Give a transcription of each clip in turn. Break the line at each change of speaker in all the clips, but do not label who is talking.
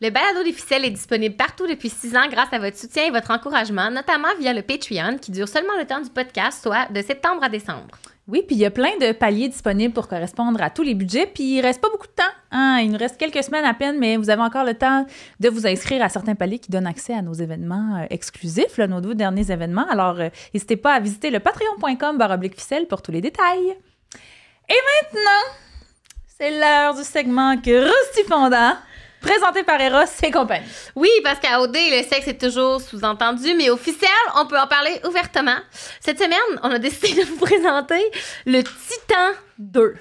Le balado des ficelles est disponible partout depuis 6 ans grâce à votre soutien et votre encouragement, notamment via le Patreon, qui dure seulement le temps du podcast, soit de septembre à décembre.
Oui, puis il y a plein de paliers disponibles pour correspondre à tous les budgets, puis il reste pas beaucoup de temps. Hein? Il nous reste quelques semaines à peine, mais vous avez encore le temps de vous inscrire à certains paliers qui donnent accès à nos événements exclusifs, là, nos 2 derniers événements. Alors, n'hésitez pas à visiter le patreon.com/ficelle pour tous les détails. Et maintenant, c'est l'heure du segment Croustifondant, présenté par Eros et compagnie.
Oui, parce qu'à OD, le sexe est toujours sous-entendu, mais officiel, on peut en parler ouvertement. Cette semaine, on a décidé de vous présenter le Titan 2.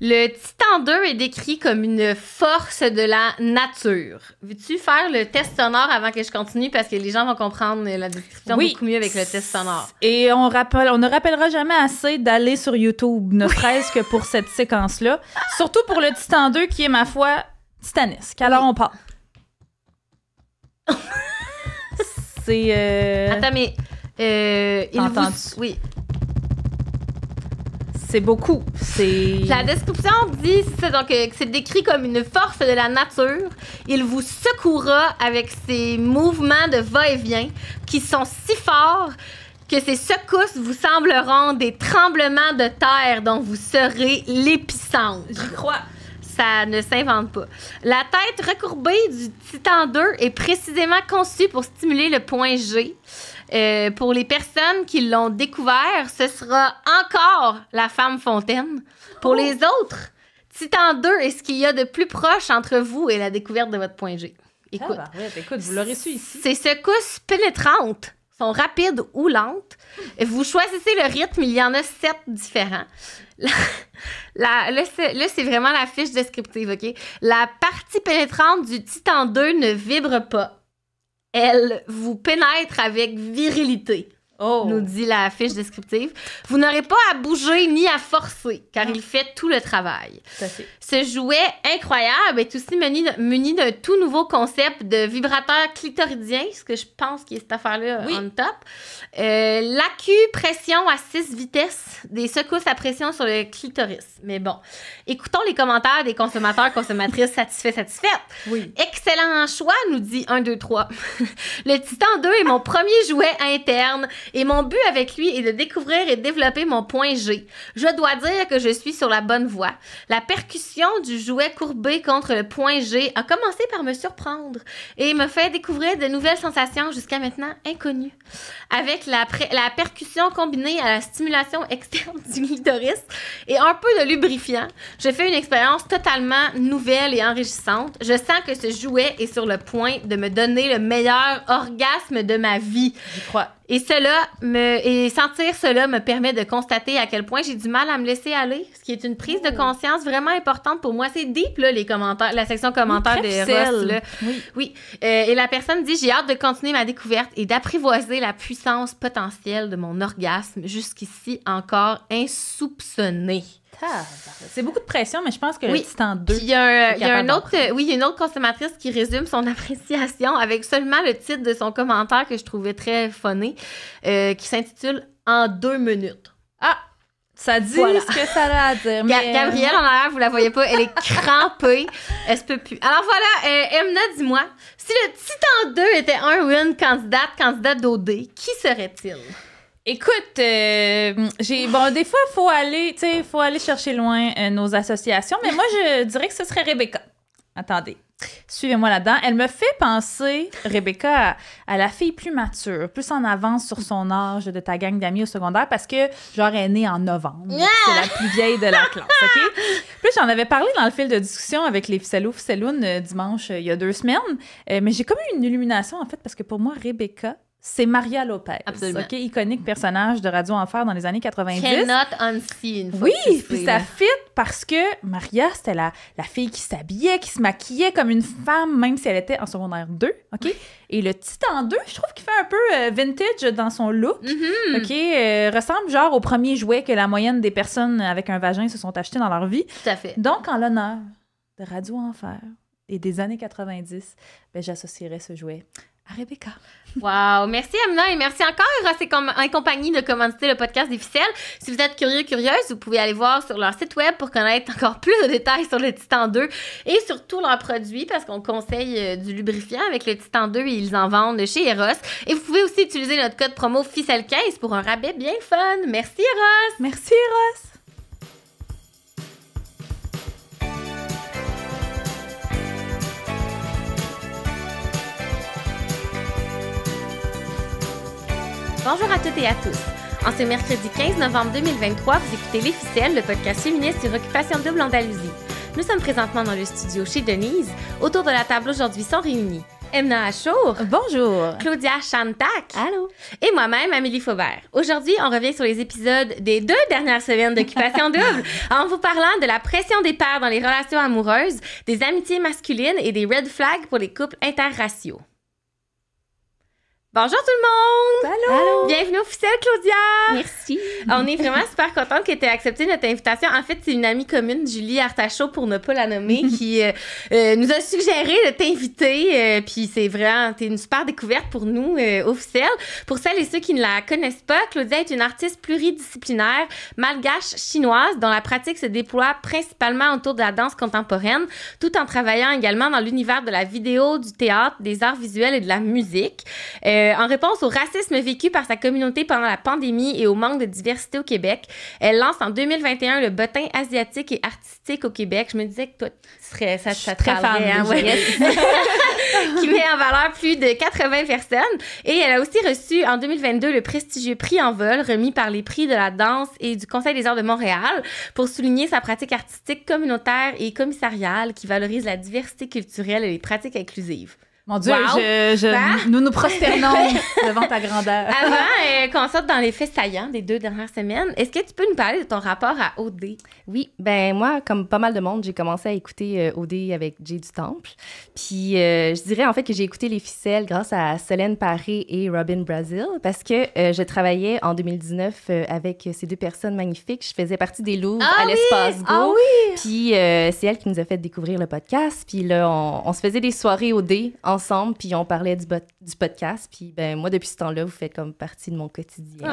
Le Titan 2 est décrit comme une force de la nature. Veux-tu faire le test sonore avant que je continue? Parce que les gens vont comprendre la description beaucoup mieux avec le test sonore.
Et on ne rappellera jamais assez d'aller sur YouTube, ne serait-ce que pour cette séquence-là. Surtout pour le Titan 2 qui est, ma foi, titanesque. Alors, on part. C'est...
Attends, mais... Oui.
C'est beaucoup.
La description dit donc, que c'est décrit comme une force de la nature. Il vous secouera avec ses mouvements de va-et-vient qui sont si forts que ces secousses vous sembleront des tremblements de terre dont vous serez l'épicentre.
J'y crois.
Ça ne s'invente pas. La tête recourbée du Titan 2 est précisément conçue pour stimuler le point G. Pour les personnes qui l'ont découvert, ce sera encore la femme fontaine. Pour les autres, Titan 2 est ce qu'il y a de plus proche entre vous et la découverte de votre point G. Écoute,
vous l'aurez su ici.
Ces secousses pénétrantes sont rapides ou lentes. Vous choisissez le rythme, il y en a 7 différents. Là, c'est vraiment la fiche descriptive, OK? La partie pénétrante du Titan 2 ne vibre pas. Elle vous pénètre avec virilité, nous dit la fiche descriptive. Vous n'aurez pas à bouger ni à forcer, car il fait tout le travail. Ce jouet incroyable est aussi muni d'un tout nouveau concept de vibrateur clitoridien, ce que je pense qui est cette affaire-là on top. L'acupression à 6 vitesses, des secousses à pression sur le clitoris. Mais bon, écoutons les commentaires des consommateurs, consommatrices satisfaites.
Oui.
Excellent choix, nous dit 1, 2, 3. Le Titan 2 est mon premier jouet interne et mon but avec lui est de découvrir et développer mon point G. Je dois dire que je suis sur la bonne voie. La percussion du jouet courbé contre le point G a commencé par me surprendre et me fait découvrir de nouvelles sensations jusqu'à maintenant inconnues. Avec la percussion combinée à la stimulation externe du clitoris et un peu de lubrifiant, je fais une expérience totalement nouvelle et enrichissante. Je sens que ce jouet est sur le point de me donner le meilleur orgasme de ma vie.
Je crois.
Et sentir cela me permet de constater à quel point j'ai du mal à me laisser aller, ce qui est une prise de conscience vraiment importante pour moi. C'est deep, là, les commentaires, la section commentaires de Ross. Là. Oui. Et la personne dit « J'ai hâte de continuer ma découverte et d'apprivoiser la puissance potentielle de mon orgasme, jusqu'ici encore insoupçonnée. »
C'est beaucoup de pression, mais je pense que le Titan 2...
Il y a une autre consommatrice qui résume son appréciation avec seulement le titre de son commentaire que je trouvais très funny, qui s'intitule « En 2 minutes ».
Ah! Ça dit ce que ça a à dire. Mais...
Gabrielle, en arrière, vous la voyez pas, elle est crampée. Elle se peut plus. Alors voilà, Emna, dis-moi, si le Titan 2 était un ou une candidat d'OD, qui serait-il?
Écoute, des fois, faut aller chercher loin nos associations, mais moi, je dirais que ce serait Rebecca. Attendez, suivez-moi là-dedans. Elle me fait penser, Rebecca, à la fille plus mature, plus en avance sur son âge de ta gang d'amis au secondaire, parce que, genre, elle est née en novembre. C'est la plus vieille de la classe, OK? Puis j'en avais parlé dans le fil de discussion avec les Ficellounes dimanche, il y a 2 semaines, mais j'ai comme eu une illumination, en fait, parce que pour moi, Rebecca, c'est Maria Lopez.
Absolument.
OK? Iconique personnage de Radio Enfer dans les années 90.
Cannot unseen.
Oui, puis ça fit parce que Maria, c'était la fille qui s'habillait, qui se maquillait comme une femme, même si elle était en secondaire 2. OK? Et le Titan 2, je trouve qu'il fait un peu vintage dans son look. OK? Ressemble genre au premier jouet que la moyenne des personnes avec un vagin se sont achetés dans leur vie.
Tout à fait.
Donc, en l'honneur de Radio Enfer et des années 90, j'associerais ce jouet à Rebecca.
Wow! Merci, Amina, et merci encore, Eros et compagnie, de commanditer le podcast des ficelles. Si vous êtes curieuse, vous pouvez aller voir sur leur site web pour connaître encore plus de détails sur le Titan 2 et surtout leurs produits, parce qu'on conseille du lubrifiant avec le Titan 2 et ils en vendent chez Eros. Et vous pouvez aussi utiliser notre code promo Ficelle15 pour un rabais bien fun. Merci, Eros!
Merci, Eros!
Bonjour à toutes et à tous. En ce mercredi 15 novembre 2023, vous écoutez Les Ficelles, le podcast féministe sur Occupation Double Andalousie. Nous sommes présentement dans le studio chez Denise. Autour de la table aujourd'hui sont réunis Emna Achour.
Bonjour.
Claudia Chantac.
Allô.
Et moi-même, Amélie Faubert. Aujourd'hui, on revient sur les épisodes des 2 dernières semaines d'Occupation Double en vous parlant de la pression des pères dans les relations amoureuses, des amitiés masculines et des red flags pour les couples interraciaux. Bonjour tout le monde!
Allô!
Bienvenue au Ficelle, Claudia!
Merci!
On est vraiment super contente que tu aies accepté notre invitation. En fait, c'est une amie commune, Julie Artachot, pour ne pas la nommer, qui nous a suggéré de t'inviter. Puis c'est vraiment, t'es une super découverte pour nous au Ficelle. Pour celles et ceux qui ne la connaissent pas, Claudia est une artiste pluridisciplinaire, malgache chinoise, dont la pratique se déploie principalement autour de la danse contemporaine, tout en travaillant également dans l'univers de la vidéo, du théâtre, des arts visuels et de la musique. En réponse au racisme vécu par sa communauté pendant la pandémie et au manque de diversité au Québec, elle lance en 2021 le bottin asiatique et artistique au Québec. Je me disais que toi, ça te parlerait, hein, ouais. Qui met en valeur plus de 80 personnes. Et elle a aussi reçu en 2022 le prestigieux prix En Vol, remis par les prix de la danse et du Conseil des arts de Montréal, pour souligner sa pratique artistique communautaire et commissariale qui valorise la diversité culturelle et les pratiques inclusives.
Mon Dieu,
Wow.
nous prosternons devant ta grandeur.
Avant qu'on sorte dans les faits saillants des 2 dernières semaines, est-ce que tu peux nous parler de ton rapport à OD?
Oui, ben moi, comme pas mal de monde, j'ai commencé à écouter OD avec Jay du Temple. Puis je dirais en fait que j'ai écouté Les Ficelles grâce à Solène Paré et Robin Brazil, parce que je travaillais en 2019 avec ces 2 personnes magnifiques. Je faisais partie des Louvres à l'Espace Go.
Ah oui!
Puis c'est elle qui nous a fait découvrir le podcast. Puis là, on se faisait des soirées OD ensemble, puis on parlait du podcast. Puis ben moi, depuis ce temps-là, vous faites comme partie de mon quotidien.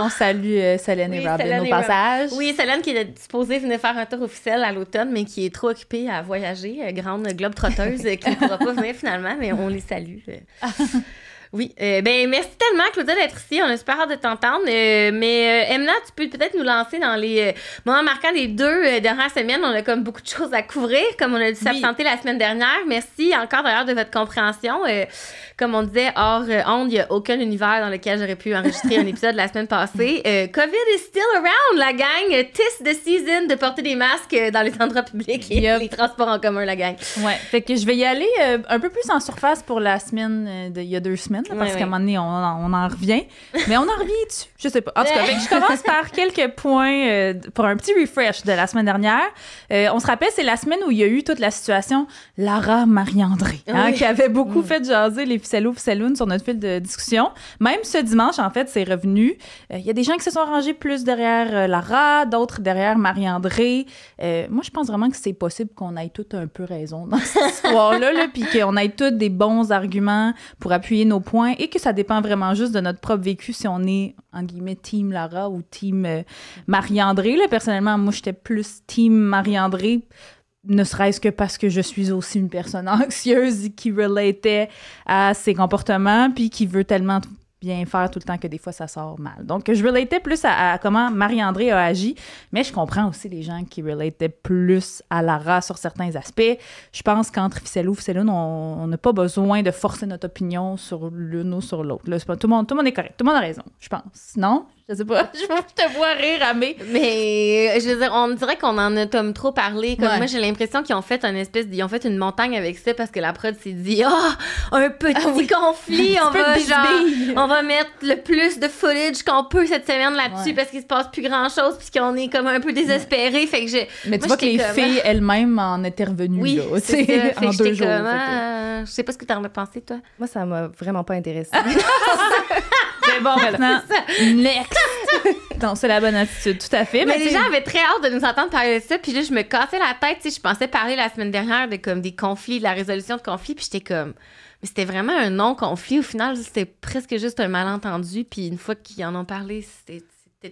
On salue Solène et Robin au passage.
Oui, Solène qui est supposée venir faire un tour officiel à l'automne, mais qui est trop occupée à voyager, grande globe-trotteuse, qui ne pourra pas venir finalement, mais on les salue. Oui, ben merci tellement, Claudia, d'être ici. On a super hâte de t'entendre. Mais Emna, tu peux peut-être nous lancer dans les moments marquants des 2 dernières semaines. On a comme beaucoup de choses à couvrir, comme on a dû s'absenter la semaine dernière. Merci encore d'ailleurs de votre compréhension. Comme on disait, hors onde, il n'y a aucun univers dans lequel j'aurais pu enregistrer un épisode la semaine passée. COVID is still around, la gang. 'Tis the season de porter des masques dans les endroits publics et les transports en commun, la gang.
Ouais, fait que je vais y aller un peu plus en surface pour la semaine d'il y a 2 semaines, là, parce qu'à un moment donné, on en revient. Mais on en revient dessus, je sais pas. En tout cas, fait que je commence par quelques points pour un petit refresh de la semaine dernière. On se rappelle, c'est la semaine où il y a eu toute la situation Lara Marie-André, qui avait beaucoup fait jaser les Ficellounes sur notre fil de discussion. Même ce dimanche, en fait, c'est revenu. Il y a des gens qui se sont rangés plus derrière Lara, d'autres derrière Marie-André. Moi, je pense vraiment que c'est possible qu'on ait tout un peu raison dans cette histoire-là, puis qu'on ait tous des bons arguments pour appuyer nos points et que ça dépend vraiment juste de notre propre vécu si on est, en guillemets, team Lara ou team Marie-André. Là, personnellement, moi, j'étais plus team Marie-André, ne serait-ce que parce que je suis aussi une personne anxieuse qui relatait à ses comportements puis qui veut tellement bien faire tout le temps que des fois, ça sort mal. Donc, je relatais plus à comment Marie-André a agi, mais je comprends aussi les gens qui relataient plus à Lara sur certains aspects. Je pense qu'entre Ficelloune, on n'a pas besoin de forcer notre opinion sur l'une ou sur l'autre. Là, tout le monde est correct. Tout le monde a raison, je pense. Non? Je sais pas. Je te vois rire, Amé.
Mais, je veux dire, on dirait qu'on en a comme trop parlé. Comme moi, j'ai l'impression qu'ils ont fait ils ont fait une montagne avec ça parce que la prod s'est dit, un petit conflit, on va mettre le plus de footage qu'on peut cette semaine là-dessus parce qu'il se passe plus grand-chose puis qu'on est comme un peu désespérés. Fait que
mais tu vois que les filles elles-mêmes en étaient revenues,
oui,
là,
c'est ça.
en 2 jours.
Je sais pas ce que t'en as pensé, toi.
Moi, ça m'a vraiment pas intéressée.
C'est bon, maintenant. Next! Non, c'est la bonne attitude, tout à fait.
Mais les gens avaient très hâte de nous entendre parler de ça. Puis là, je me cassais la tête. Tu sais, je pensais parler la semaine dernière de comme des conflits, de la résolution de conflits. Puis j'étais comme... Mais c'était vraiment un non-conflit. Au final, c'était presque juste un malentendu. Puis une fois qu'ils en ont parlé, c'était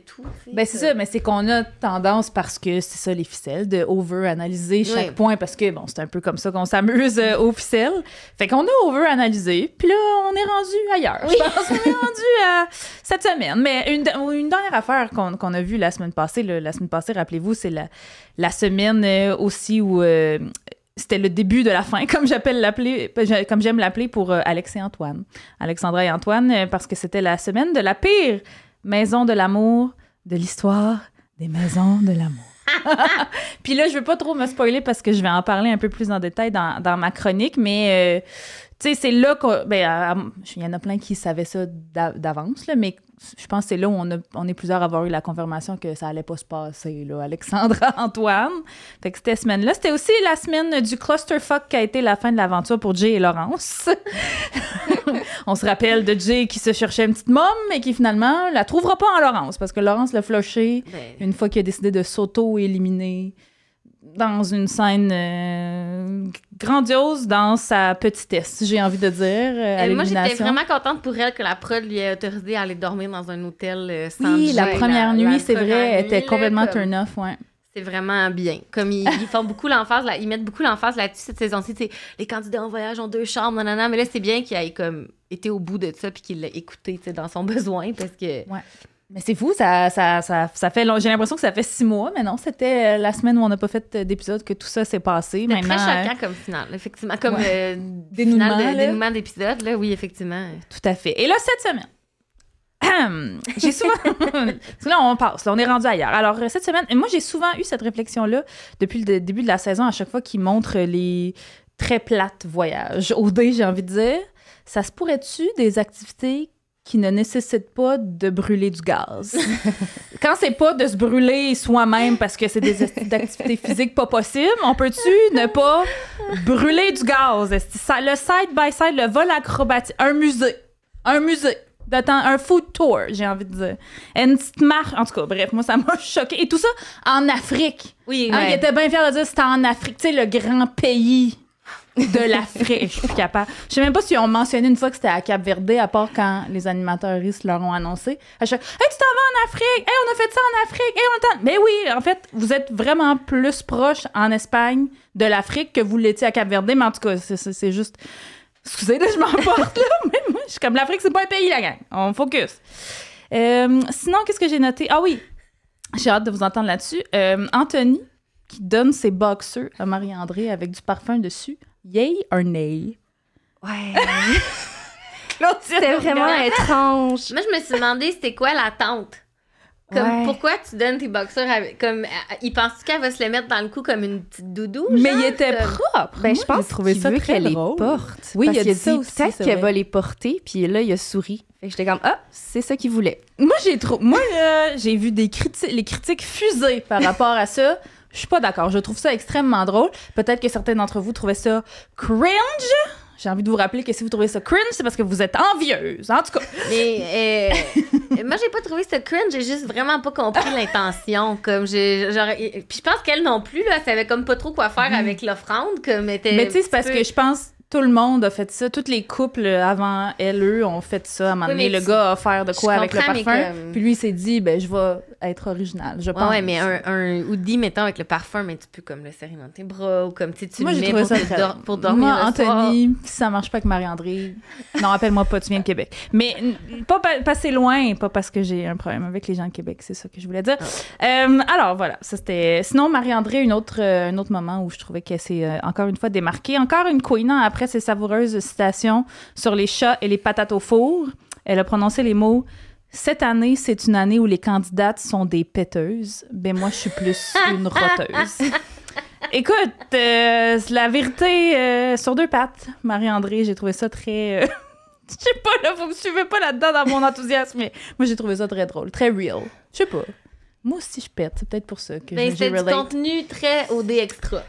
tout.
Ben c'est ça, mais c'est qu'on a tendance, parce que c'est ça les ficelles, de over-analyser chaque point, parce que bon, c'est un peu comme ça qu'on s'amuse aux ficelles. Fait qu'on a over-analysé, puis là, on est rendu ailleurs. Oui. Je pense qu'on est rendu à cette semaine. Mais une dernière affaire qu'on a vue la semaine passée, rappelez-vous, c'est la semaine aussi où... c'était le début de la fin, comme j'aime l'appeler pour Alex et Antoine. Alexandra et Antoine, parce que c'était la semaine de la pire maison de l'amour de l'histoire des maisons de l'amour. Puis là, je veux pas trop me spoiler parce que je vais en parler un peu plus en détail dans ma chronique, mais tu sais, c'est là qu'il y en a plein qui savaient ça d'avance, là, mais je pense que c'est là où on est plusieurs à avoir eu la confirmation que ça allait pas se passer, là, Alexandra, Antoine. Fait que cette semaine-là, c'était aussi la semaine du clusterfuck qui a été la fin de l'aventure pour Jay et Laurence. On se rappelle de Jay qui se cherchait une petite môme et qui finalement la trouvera pas en Laurence parce que Laurence l'a flushé une fois qu'il a décidé de s'auto-éliminer dans une scène grandiose dans sa petitesse, j'ai envie de dire.
Moi, j'étais vraiment contente pour elle que la prod lui ait autorisé à aller dormir dans un hôtel sans
Oui, la première nuit, c'est vrai, elle était complètement turn-off, ouais.
C'est vraiment bien. Comme ils font beaucoup l'emphase, ils mettent beaucoup l'emphase là-dessus cette saison-ci. Les candidats en voyage ont 2 chambres, nanana. Mais là, c'est bien qu'il ait comme été au bout de ça puis qu'il l'ait écouté dans son besoin parce que...
Ouais. Mais c'est fou, ça fait long. J'ai l'impression que ça fait 6 mois, mais non, c'était la semaine où on n'a pas fait d'épisode que tout ça s'est passé.
C'était très choquant comme finale, effectivement. Comme dénouement d'épisode, là, oui, effectivement.
Tout à fait. Et là, cette semaine, j'ai souvent... Parce que là, on passe, là, on est rendu ailleurs. Alors, cette semaine, moi, j'ai souvent eu cette réflexion-là depuis le début de la saison, à chaque fois qu'ils montrent les très plates voyages. OD, j'ai envie de dire. Ça se pourrait-tu des activités qui ne nécessitent pas de brûler du gaz? Quand c'est pas de se brûler soi-même parce que c'est des activités physiques pas possibles, on peut-tu ne pas brûler du gaz? Le side-by-side, le vol acrobatique, un musée, un food tour, j'ai envie de dire. Une petite marche, en tout cas, bref, moi, ça m'a choqué. Et tout ça en Afrique.
Oui,
ouais. Il était bien fier de dire que c'était en Afrique, tu sais, le grand pays de l'Afrique. Je suis plus capable. Je sais même pas s'ils ont mentionné une fois que c'était à Cap-Verde, à part quand les animateuristes leur ont annoncé. À chaque hey, tu t'en vas en Afrique! Hey, on a fait ça en Afrique! Hey, on Mais oui, en fait, vous êtes vraiment plus proche en Espagne de l'Afrique que vous l'étiez à Cap-Verde, mais en tout cas, c'est juste... Excusez, là, je m'emporte, là, mais moi, je suis comme l'Afrique, c'est pas un pays, la gang. On focus. Sinon, qu'est-ce que j'ai noté? Ah oui, j'ai hâte de vous entendre là-dessus. Anthony, qui donne ses boxers à Marie-André avec du parfum dessus. Yay or nay?
Ouais. C'était vraiment étrange.
Moi, je me suis demandé c'était quoi l'attente? Comme, pourquoi tu donnes tes boxers avec, comme, il pense qu'elle va se les mettre dans le cou comme une petite doudou?
Mais
genre,
il était propre.
Ben, je pense qu'il veut qu'elle les porte.
Oui, il a dit
ça aussi. Peut-être qu'elle va les porter, puis là, il a souri. Fait que j'étais comme, c'est ça qu'il voulait.
Moi, j'ai vu les critiques fusées par rapport à ça. Je suis pas d'accord. Je trouve ça extrêmement drôle. Peut-être que certains d'entre vous trouvaient ça cringe. J'ai envie de vous rappeler que si vous trouvez ça cringe, c'est parce que vous êtes envieuse. En tout cas.
Mais moi, j'ai pas trouvé ça cringe. J'ai juste vraiment pas compris l'intention. Comme puis je pense qu'elle non plus, là, elle savait comme pas trop quoi faire avec l'offrande. Mais tu sais,
c'est parce que je pense tout le monde a fait ça. Tous les couples avant eux ont fait ça. À un moment donné, le gars a offert de quoi avec le parfum. Puis lui, il s'est dit, je vais être original. Je pense.
Ouais, mais un hoodie, mettons, avec le parfum, mais tu peux comme le serrer dans tes bras ou comme tu le mets pour dormir.
Moi,
le
Anthony,
soir.
si ça marche pas avec Marie-André, non, appelle-moi pas, tu viens de Québec. Mais pas passer loin, pas parce que j'ai un problème avec les gens de Québec, c'est ça que je voulais dire. Alors, voilà, ça c'était... Sinon, Marie-André, un autre moment où je trouvais qu'elle s'est encore une fois démarquée. Encore une queen, après ses savoureuses citations sur les chats et les patates au four. Elle a prononcé les mots « Cette année, c'est une année où les candidates sont des péteuses. Ben moi, je suis plus une roteuse. » Écoute, la vérité sur 2 pattes, Marie-André, j'ai trouvé ça très... Je sais pas, là, vous me suivez pas là-dedans dans mon enthousiasme, mais moi, j'ai trouvé ça très drôle, très real. Je sais pas. Moi aussi, je pète. C'est peut-être pour ça que j'ai
c'est
relate.
du contenu très OD extra.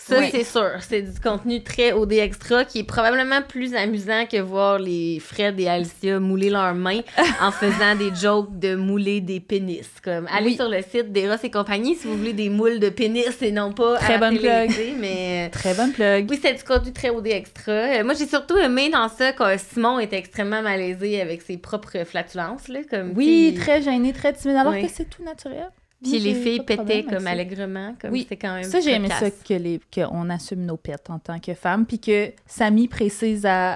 Ça,
Ouais.
c'est sûr. C'est du contenu très OD Extra qui est probablement plus amusant que voir les Fred et Alicia mouler leurs mains en faisant des jokes de mouler des pénis. Comme, allez
Oui.
sur le site d'Eros et compagnie si vous voulez des moules de pénis et non pas
Très
à la
bonne
télé, mais...
Très bonne plug.
Oui, c'est du contenu très OD Extra. Moi, j'ai surtout aimé dans ça que Simon était extrêmement malaisé avec ses propres flatulences. Là, comme,
Oui,
t'sais,
très gêné, très timide, alors
Oui.
que c'est tout naturel.
Puis
Moi,
les
j'ai
filles
pas de problème
pétaient
avec
comme
ça.
allègrement. Comme
Oui.
c'était quand même
Ça, j'ai aimé ça
cocasse.
qu'on assume nos pets en tant que femmes, puis que Samy précise à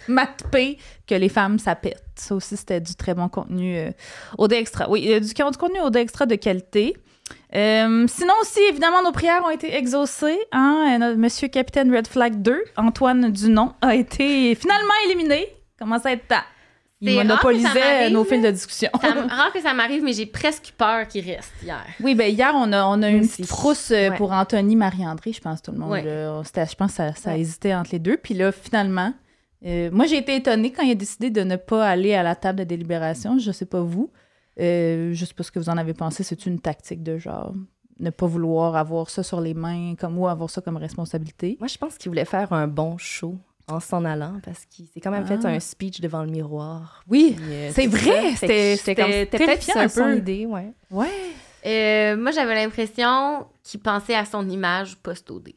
Matt P que les femmes, ça pète. Ça aussi, c'était du très bon contenu OD Extra. Oui, du contenu OD Extra de qualité. Sinon aussi, évidemment, nos prières ont été exaucées. Hein? Notre monsieur Capitaine Red Flag 2, Antoine Dunon, a été finalement éliminé. Commence à être temps. Il
C'est rare que ça
monopolisait
m'arrive,
nos fils de discussion.
Rare que ça m'arrive, mais j'ai presque peur qu'il reste hier.
Oui, ben hier, on a eu une
aussi.
petite frousse
Ouais.
pour Anthony Marie-André, je pense, tout le monde.
Ouais.
Là. Je pense que ça
Ouais.
hésitait entre les deux. Puis là, finalement, moi, j'ai été étonnée quand il a décidé de ne pas aller à la table de délibération. Je sais pas vous. Je sais pas ce que vous en avez pensé. C'est une tactique de genre ne pas vouloir avoir ça sur les mains comme ou avoir ça comme responsabilité?
Moi, je pense qu'il voulait faire un bon show en s'en allant parce qu'il s'est quand même fait
Ah.
un speech devant le miroir.
Oui,
Puis,
c'est
tout
vrai,
ça. Fait que
c'était
peut-être
terrifiant un
son
peu.
idée, ouais.
Ouais.
Moi, j'avais l'impression qu'il pensait à son image post-OD.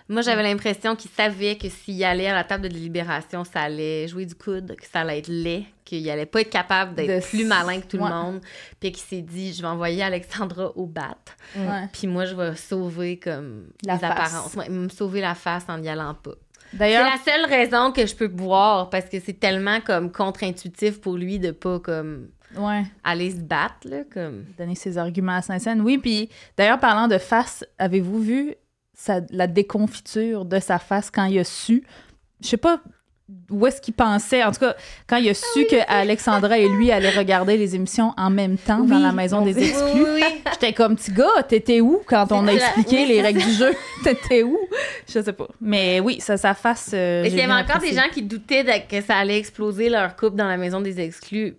Moi, j'avais l'impression qu'il savait que s'il allait à la table de délibération, ça allait jouer du coude, que ça allait être laid, qu'il allait pas être capable d'être plus malin que tout le
Ouais.
monde. Puis qu'il s'est dit, je vais envoyer Alexandra au bat.
Ouais.
Puis moi, je vais sauver comme
La
les
face.
apparences. Ouais, me sauver la face en n'y allant pas. C'est
D'ailleurs,
la seule raison que je peux voir parce que c'est tellement comme contre-intuitif pour lui de pas comme
ouais.
aller se battre là, comme
Donner ses arguments à Saint-Saëns. Oui, puis d'ailleurs, parlant de face, avez-vous vu la déconfiture de sa face quand il a su? Je sais pas où est-ce qu'il pensait. En tout cas, quand il a su que Alexandra et lui allaient regarder les émissions en même temps dans
Oui,
la maison
mon
des
Dieu.
exclus.
oui.
J'étais comme, petit gars, t'étais où quand on a
C'est ça.
expliqué
Oui,
les
c'est
règles du jeu? T'étais où? Je sais pas. Mais oui, sa face.
Mais
j'ai
s'il y avait
bien
encore
apprécié.
des gens qui doutaient que ça allait exploser leur couple dans la maison des exclus,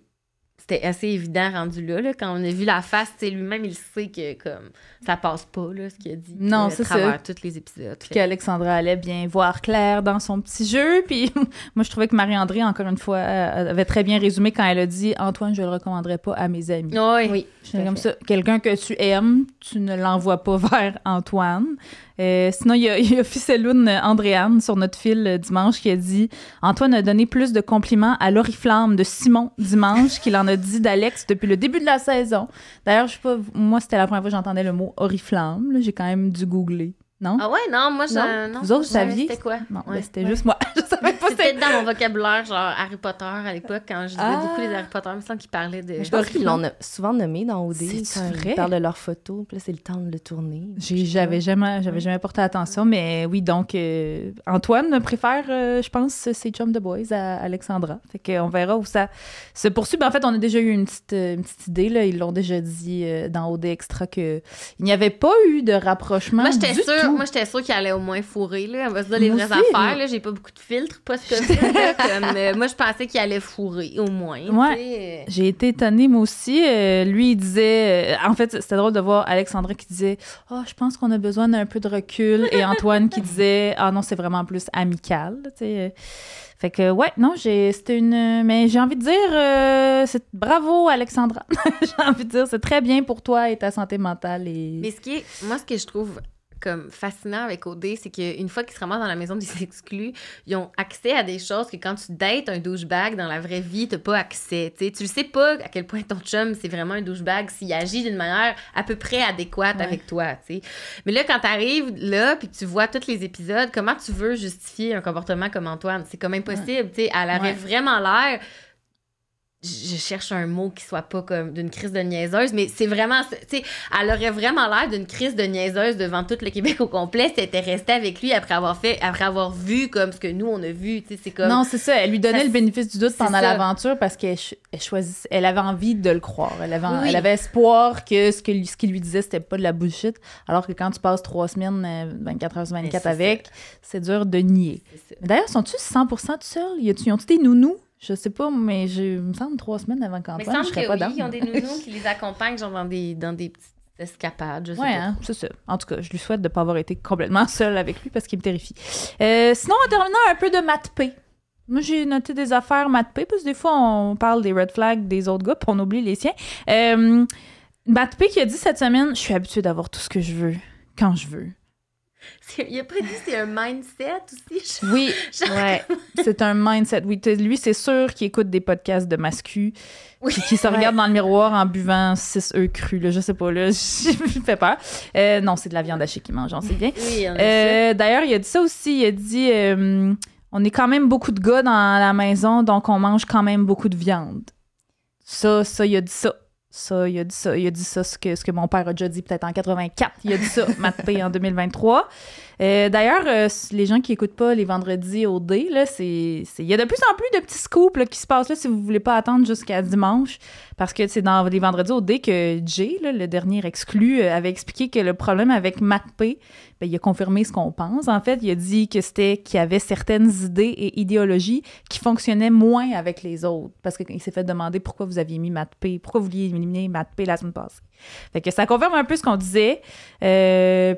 c'était assez évident rendu là. Quand on a vu la face, tu sais, lui-même, il sait que comme ça passe pas, là, ce qu'il a dit.
Non,
à
c'est
travers
ça.
tous les épisodes.
Puis qu'Alexandra allait bien voir clair dans son petit jeu. Puis moi, je trouvais que Marie-André, encore une fois, avait très bien résumé quand elle a dit « Antoine, je le recommanderais pas à mes amis ».
Oui.
Oui.
C'est comme ça. Quelqu'un que tu aimes, tu ne l'envoies pas vers Antoine. Sinon, il y a Ficeloune Andréane sur notre fil dimanche qui a dit « Antoine a donné plus de compliments à l'oriflamme de Simon dimanche qu'il en a dit d'Alex depuis le début de la saison. » D'ailleurs, je sais pas, moi, c'était la première fois que j'entendais le mot oriflamme. Là, j'ai quand même dû googler. Non?
Ah ouais, non, moi,
Non? Vous autres, vous saviez?
C'était quoi?
Non,
Ouais.
ben, c'était juste moi. Je savais pas
C'était dans mon vocabulaire, genre Harry Potter à l'époque, quand je disais
Ah.
beaucoup les Harry Potter, il me semble qu'ils parlaient de...
Je pense qu'ils l'ont souvent nommé dans OD
C'est
quand
vrai?
ils parlent de leurs photos. Puis là, c'est le temps de le tourner.
J'avais jamais porté attention, mais oui, donc Antoine préfère, je pense, ses chums de boys à Alexandra. Fait qu'on verra où ça se poursuit. Ben, en fait, on a déjà eu une petite idée, là. Ils l'ont déjà dit dans OD Extra qu'il n'y avait pas eu de rapprochement
Moi, j'étais
du
sûre,
tout.
qu'il allait au moins fourrer, là. On va se dire les
Moi
vraies
aussi.
affaires, là. J'ai pas beaucoup de filtres, pas ce que moi, je pensais qu'il allait fourrer, au moins.
Ouais.
tu sais.
J'ai été étonnée, moi aussi. Lui, il disait... en fait, c'était drôle de voir Alexandra qui disait « Ah, je pense qu'on a besoin d'un peu de recul. » Et Antoine qui disait « Ah non, c'est vraiment plus amical. » Tu sais. Fait que, ouais, non, c'était une... Mais j'ai envie de dire, bravo, Alexandra. J'ai envie de dire, c'est très bien pour toi et ta santé mentale. Et...
Mais ce que je trouve comme fascinant avec OD, c'est qu'une fois qu'ils se ramassent dans la maison des exclus, ils ont accès à des choses que quand tu dates un douchebag dans la vraie vie, t'as pas accès. T'sais. Tu le sais pas à quel point ton chum, c'est vraiment un douchebag s'il agit d'une manière à peu près adéquate avec toi. T'sais. Mais là, quand t'arrives là puis que tu vois tous les épisodes, comment tu veux justifier un comportement comme Antoine? C'est comme impossible. T'sais. Elle aurait vraiment l'air... Je cherche un mot qui soit pas comme d'une crise de niaiseuse, mais c'est vraiment, tu sais, elle aurait vraiment l'air d'une crise de niaiseuse devant tout le Québec au complet si elle était restée avec lui après avoir vu comme ce que nous on a vu, tu sais, c'est comme...
Non, c'est ça, elle lui donnait le bénéfice du doute pendant
ça.
l'aventure parce qu'elle choisissait, elle avait envie de le croire, elle avait espoir que ce qu'il lui disait c'était pas de la bullshit, alors que quand tu passes 3 semaines, 24 heures sur 24 avec, c'est dur de nier. D'ailleurs, sont-tu 100% tout seuls? Ils ont-tu des nounous? Je sais pas, mais il me semble 3 semaines avant
Mais
qu'Antoine,
il semble
je serais
que
pas
oui,
down.
ils ont des nounous qui les accompagnent genre dans des petites escapade, je sais
Ouais,
pas.
hein, c'est ça. En tout cas, je lui souhaite de ne pas avoir été complètement seule avec lui parce qu'il me terrifie. Sinon, en terminant, un peu de Matt P. Moi, j'ai noté des affaires Matt P parce que des fois, on parle des red flags des autres gars puis on oublie les siens. Matt P qui a dit cette semaine, je suis habituée d'avoir tout ce que je veux quand je veux.
Il a pas dit que c'est un mindset aussi?
Oui,
Ouais.
c'est un mindset. Oui, lui, c'est sûr qu'il écoute des podcasts de mascu,
Oui.
puis qu'il se regarde dans le miroir en buvant 6 œufs crus. Là, je sais pas, là, je me fais peur. Non, c'est de la viande hachée qu'il mange, on sait bien.
Oui, on a ça.
D'ailleurs, il a dit ça aussi. Il a dit on est quand même beaucoup de gars dans la maison, donc on mange quand même beaucoup de viande. Ça, il a dit ça. Il a dit ça, ce que mon père a déjà dit peut-être en 84. Il a dit ça, Matt P, en 2023. D'ailleurs, les gens qui n'écoutent pas les vendredis au D, là, il y a de plus en plus de petits scoops là, qui se passent là si vous ne voulez pas attendre jusqu'à dimanche. Parce que c'est dans les vendredis au D que Jay, là, le dernier exclu, avait expliqué que le problème avec Matt P, ben, il a confirmé ce qu'on pense. En fait, il a dit que c'était qu'il y avait certaines idées et idéologies qui fonctionnaient moins avec les autres. Parce qu'il s'est fait demander pourquoi vous aviez mis Matt P, pourquoi vous vouliez éliminer Matt P la semaine passée. Fait que ça confirme un peu ce qu'on disait.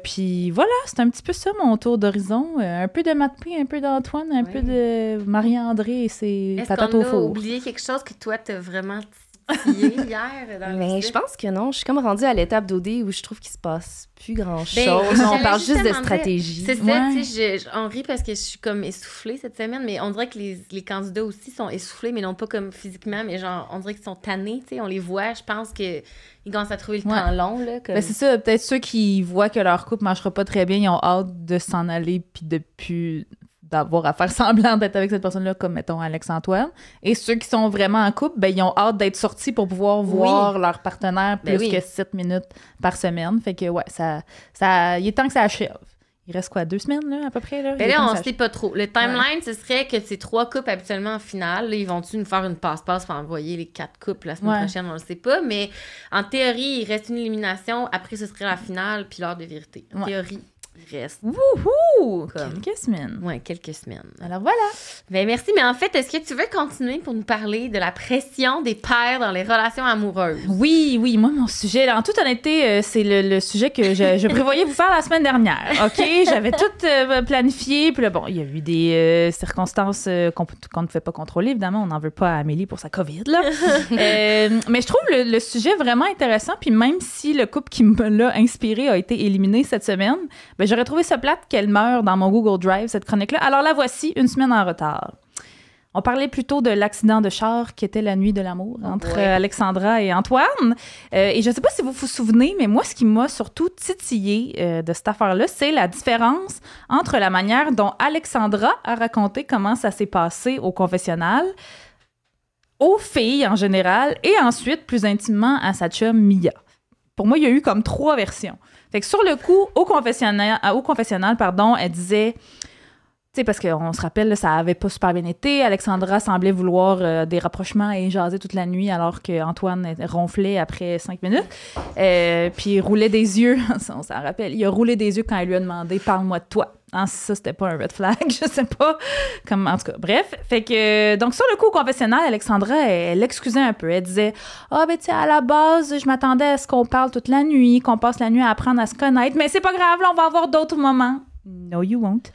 Puis voilà, c'est un petit peu ça mon tour d'horizon. Un peu de Matt P, un peu d'Antoine, un peu de Marie-André et ses patates au
Est-ce qu'on a
four.
oublié quelque chose que toi, t'as vraiment titillé hier? Dans
Mais je pense que non. Je suis comme rendue à l'étape d'OD où je trouve qu'il se passe plus grand-chose.
Ben,
On
j'allais
parle juste de
justement
stratégie.
C'est ça,
Ouais.
tu sais, on rit parce que je suis comme essoufflée cette semaine, mais on dirait que les candidats aussi sont essoufflés, mais non pas comme physiquement, mais genre, on dirait qu'ils sont tannés, tu sais, on les voit, je pense qu'ils commencent à trouver le temps long, là. Comme...
Ben c'est ça, peut-être ceux qui voient que leur couple marchera pas très bien, ils ont hâte de s'en aller puis de plus d'avoir à faire semblant d'être avec cette personne-là, comme mettons Alex-Antoine. Et ceux qui sont vraiment en couple, ben ils ont hâte d'être sortis pour pouvoir voir leur partenaire plus que 7 minutes par semaine. Fait que ouais, il est temps que ça achève. Il reste quoi, 2 semaines, là, à peu près? Là?
Ben là, on sait pas trop. Le timeline, ce serait que ces 3 couples habituellement en finale, là, ils vont-tu nous faire une passe-passe pour envoyer les 4 couples la semaine prochaine? On le sait pas, mais en théorie, il reste une élimination. Après, ce serait la finale, puis l'heure de vérité. En théorie, il reste...
Wouhou!
Comme...
Quelques semaines.
Ouais, quelques semaines.
Alors voilà.
Ben merci, mais en fait, est-ce que tu veux continuer pour nous parler de la pression des pères dans les relations amoureuses?
Oui, moi, mon sujet, là, en toute honnêteté, c'est le sujet que je prévoyais vous faire la semaine dernière, OK? J'avais tout planifié, puis là, bon, il y a eu des circonstances qu'on ne fait pas contrôler, évidemment, on n'en veut pas à Amélie pour sa COVID, là. Mais je trouve le sujet vraiment intéressant, puis même si le couple qui me l'a inspiré a été éliminé cette semaine, ben, j'aurais trouvé ça plate qu'elle meure dans mon Google Drive, cette chronique-là. Alors la voici, 1 semaine en retard. On parlait plutôt de l'accident de char qui était la nuit de l'amour entre Alexandra et Antoine. Et je ne sais pas si vous vous souvenez, mais moi, ce qui m'a surtout titillé de cette affaire-là, c'est la différence entre la manière dont Alexandra a raconté comment ça s'est passé au confessionnal, aux filles en général, et ensuite, plus intimement, à sa chum Mia. Pour moi, il y a eu comme 3 versions. Fait que sur le coup, au confessionnal, elle disait... Tu sais, parce qu'on se rappelle, là, ça avait pas super bien été. Alexandra semblait vouloir des rapprochements et jaser toute la nuit alors qu'Antoine ronflait après 5 minutes. Puis il roulait des yeux, on s'en rappelle, il a roulé des yeux quand elle lui a demandé « Parle-moi de toi ». Hein, ça, c'était pas un red flag, je sais pas. Comme, en tout cas, bref. Fait que, donc, sur le coup au confessionnal, Alexandra, elle l'excusait un peu. Elle disait « Ah, ben, tu sais, à la base, je m'attendais à ce qu'on parle toute la nuit, qu'on passe la nuit à apprendre à se connaître, mais c'est pas grave, là, on va avoir d'autres moments. » No, you won't.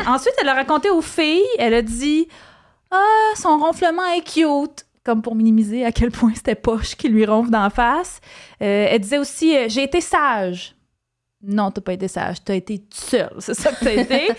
Ensuite, elle a raconté aux filles, elle a dit « Ah, son ronflement est cute », comme pour minimiser à quel point c'était poche qui lui ronfle d'en face. Elle disait aussi « J'ai été sage ». Non, t'as pas été sage, t'as été seule, c'est ça que t'as été.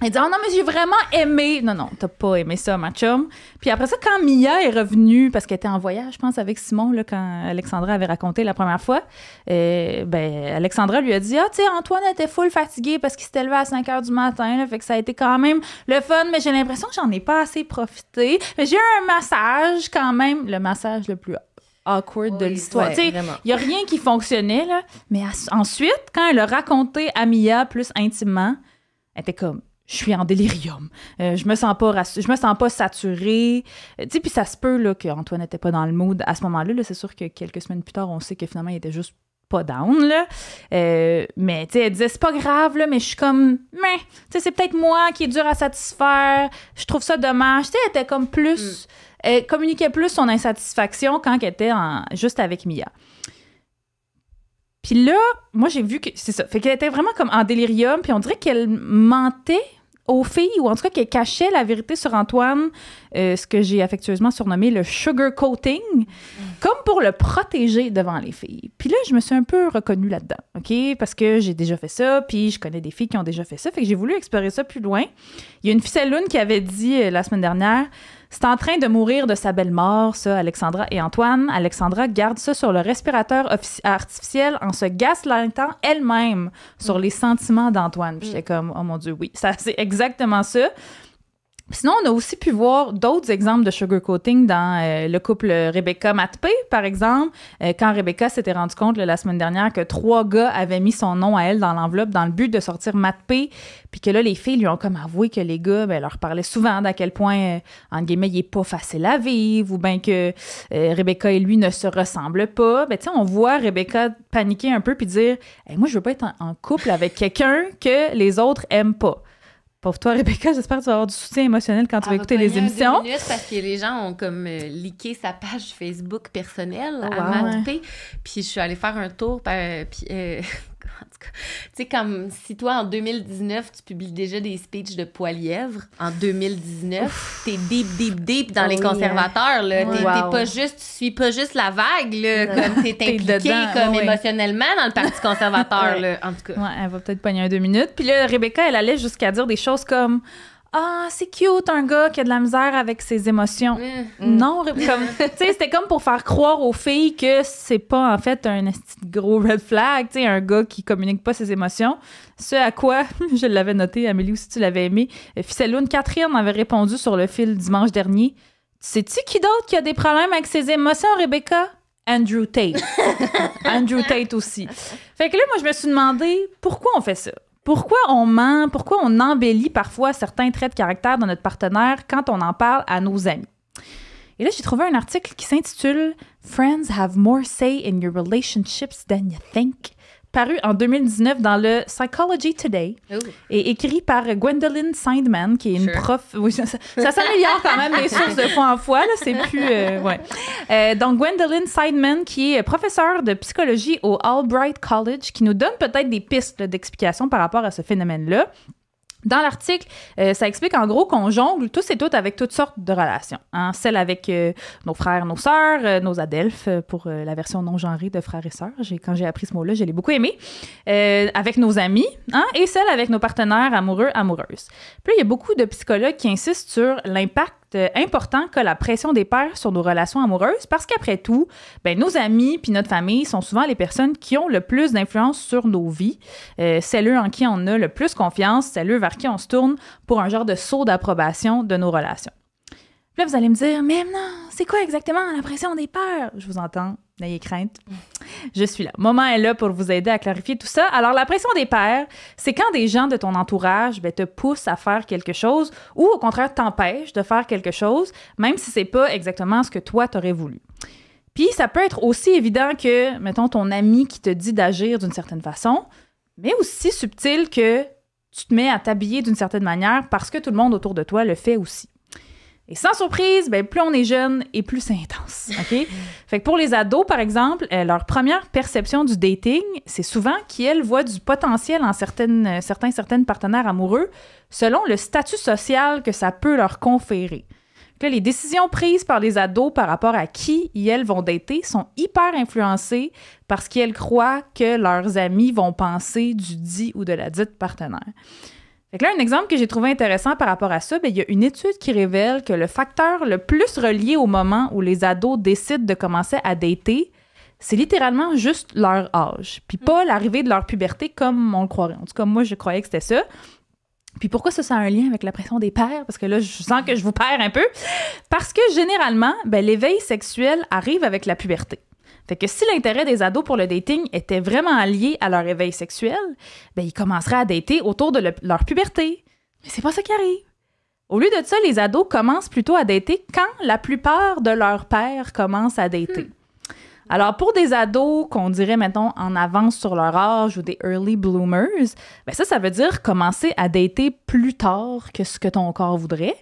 Elle dit « Oh non, mais j'ai vraiment aimé. » Non, t'as pas aimé ça, ma chum. Puis après ça, quand Mia est revenue, parce qu'elle était en voyage, je pense, avec Simon, là, quand Alexandra avait raconté la première fois, Alexandra lui a dit « Ah, tu sais, Antoine était full fatigué parce qu'il s'était levé à 5 h du matin, là, fait que ça a été quand même le fun, mais j'ai l'impression que j'en ai pas assez profité. Mais j'ai eu un massage quand même, le massage le plus awkward de l'histoire. Tu sais, il y a rien qui fonctionnait, là. Mais ensuite, quand elle a raconté à Mia plus intimement, elle était comme... Je suis en délirium. Je me sens pas saturée. Tu sais, puis ça se peut là, qu'Antoine n'était pas dans le mood à ce moment-là. Là, c'est sûr que quelques semaines plus tard, on sait que finalement, il était juste pas down, là. Mais, tu sais, elle disait, c'est pas grave, là, mais je suis comme, mais, tu sais, c'est peut-être moi qui est dur à satisfaire. Je trouve ça dommage. Tu sais, elle était comme plus... Elle communiquait plus son insatisfaction quand elle était juste avec Mia. Puis là, moi, j'ai vu que c'est ça. Fait qu'elle était vraiment comme en délirium, puis on dirait qu'elle mentait aux filles, ou en tout cas qu'elle cachait la vérité sur Antoine, ce que j'ai affectueusement surnommé le sugar coating, comme pour le protéger devant les filles. Puis là, je me suis un peu reconnue là-dedans, OK? Parce que j'ai déjà fait ça, puis je connais des filles qui ont déjà fait ça, fait que j'ai voulu explorer ça plus loin. Il y a une ficelle-lune qui avait dit la semaine dernière, c'est en train de mourir de sa belle mort, ça, Alexandra et Antoine. Alexandra garde ça sur le respirateur artificiel en se gaslightant elle-même sur les sentiments d'Antoine. Puis j'étais comme, oh mon Dieu, oui, ça, c'est exactement ça. Sinon, on a aussi pu voir d'autres exemples de sugarcoating dans le couple Rebecca-Matt-P, par exemple. Quand Rebecca s'était rendue compte la semaine dernière que 3 gars avaient mis son nom à elle dans l'enveloppe dans le but de sortir Matt-P, puis que là, les filles lui ont comme avoué que les gars leur parlaient souvent d'à quel point, entre guillemets, il est pas facile à vivre, ou bien que Rebecca et lui ne se ressemblent pas. Ben, tu sais, on voit Rebecca paniquer un peu puis dire hey, « Moi, je veux pas être en couple avec quelqu'un que les autres aiment pas. » Pauvre toi, Rebecca, j'espère que tu vas avoir du soutien émotionnel quand tu vas écouter les émissions.
2 minutes parce que les gens ont comme leaké sa page Facebook personnelle à
wow.
Matt P. Puis je suis allée faire un tour. Puis, en tout cas, tu sais, comme si toi, en 2019, tu publies déjà des speeches de Poilièvre, en 2019, t'es deep dans les conservateurs, là.
Ouais.
T'es pas juste, tu suis pas juste la vague, là, comme t'es impliqué
dedans,
comme
ouais.
émotionnellement dans le Parti conservateur, là, en tout cas.
Ouais, elle va peut-être pogner un 2 minutes. Puis là, Rebecca, elle allait jusqu'à dire des choses comme ah, c'est cute, un gars qui a de la misère avec ses émotions. Non, tu sais, c'était comme pour faire croire aux filles que c'est pas, en fait, un gros red flag, tu sais, un gars qui communique pas ses émotions. Ce à quoi, je l'avais noté, Amélie, aussi tu l'avais aimé, Ficelle-Lune Catherine avait répondu sur le fil dimanche dernier. Sais-tu qui d'autre qui a des problèmes avec ses émotions, Rebecca? Andrew Tate. Andrew Tate aussi. Fait que là, moi, je me suis demandé pourquoi on fait ça? Pourquoi on ment? Pourquoi on embellit parfois certains traits de caractère de notre partenaire quand on en parle à nos amis? Et là, j'ai trouvé un article qui s'intitule « Friends have more say in your relationships than you think », paru en 2019 dans le Psychology Today et écrit par Gwendolyn Seidman, qui est une prof... Oui, ça s'améliore quand même les sources de fois en fois, là, c'est plus... ouais. Donc, Gwendolyn Seidman, qui est professeure de psychologie au Albright College, qui nous donne peut-être des pistes d'explication par rapport à ce phénomène-là. Dans l'article, ça explique en gros qu'on jongle tous et toutes avec toutes sortes de relations. Hein? Celles avec nos frères, nos sœurs, nos adelphes, pour la version non-genrée de frères et sœurs. Quand j'ai appris ce mot-là, je l'ai beaucoup aimé. Avec nos amis, hein? Et celles avec nos partenaires amoureux, amoureuses. Puis là, il y a beaucoup de psychologues qui insistent sur l'impact important qu'a la pression des pairs sur nos relations amoureuses parce qu'après tout, ben, nos amis puis notre famille sont souvent les personnes qui ont le plus d'influence sur nos vies. C'est eux en qui on a le plus confiance, c'est eux vers qui on se tourne pour un genre de saut d'approbation de nos relations. Puis là, vous allez me dire, mais non, c'est quoi exactement la pression des pairs? Je vous entends, n'ayez crainte. Je suis là. Maman est là pour vous aider à clarifier tout ça. Alors, la pression des pairs, c'est quand des gens de ton entourage te poussent à faire quelque chose ou, au contraire, t'empêchent de faire quelque chose, même si c'est pas exactement ce que toi, t'aurais voulu. Puis, ça peut être aussi évident que, mettons, ton ami qui te dit d'agir d'une certaine façon, mais aussi subtil que tu te mets à t'habiller d'une certaine manière parce que tout le monde autour de toi le fait aussi. Et sans surprise, ben, plus on est jeune et plus c'est intense, OK? Fait que pour les ados, par exemple, leur première perception du dating, c'est souvent qu'ils voient du potentiel en certaines partenaires amoureux selon le statut social que ça peut leur conférer. Là, les décisions prises par les ados par rapport à qui elles vont dater sont hyper influencées par ce qu'elles croient que leurs amis vont penser du dit ou de la dite partenaire. Fait que là, un exemple que j'ai trouvé intéressant par rapport à ça, il y a une étude qui révèle que le facteur le plus relié au moment où les ados décident de commencer à dater, c'est littéralement juste leur âge, puis pas l'arrivée de leur puberté comme on le croirait. En tout cas, moi, je croyais que c'était ça. Puis pourquoi ça a un lien avec la pression des pairs? Parce que là, je sens que je vous perds un peu. Parce que généralement, l'éveil sexuel arrive avec la puberté. Fait que si l'intérêt des ados pour le dating était vraiment lié à leur éveil sexuel, ils commenceraient à dater autour de leur puberté. Mais c'est pas ça qui arrive. Au lieu de ça, les ados commencent plutôt à dater quand la plupart de leurs pairs commencent à dater. Alors, pour des ados qu'on dirait, mettons, en avance sur leur âge ou des early bloomers, ça veut dire commencer à dater plus tard que ce que ton corps voudrait.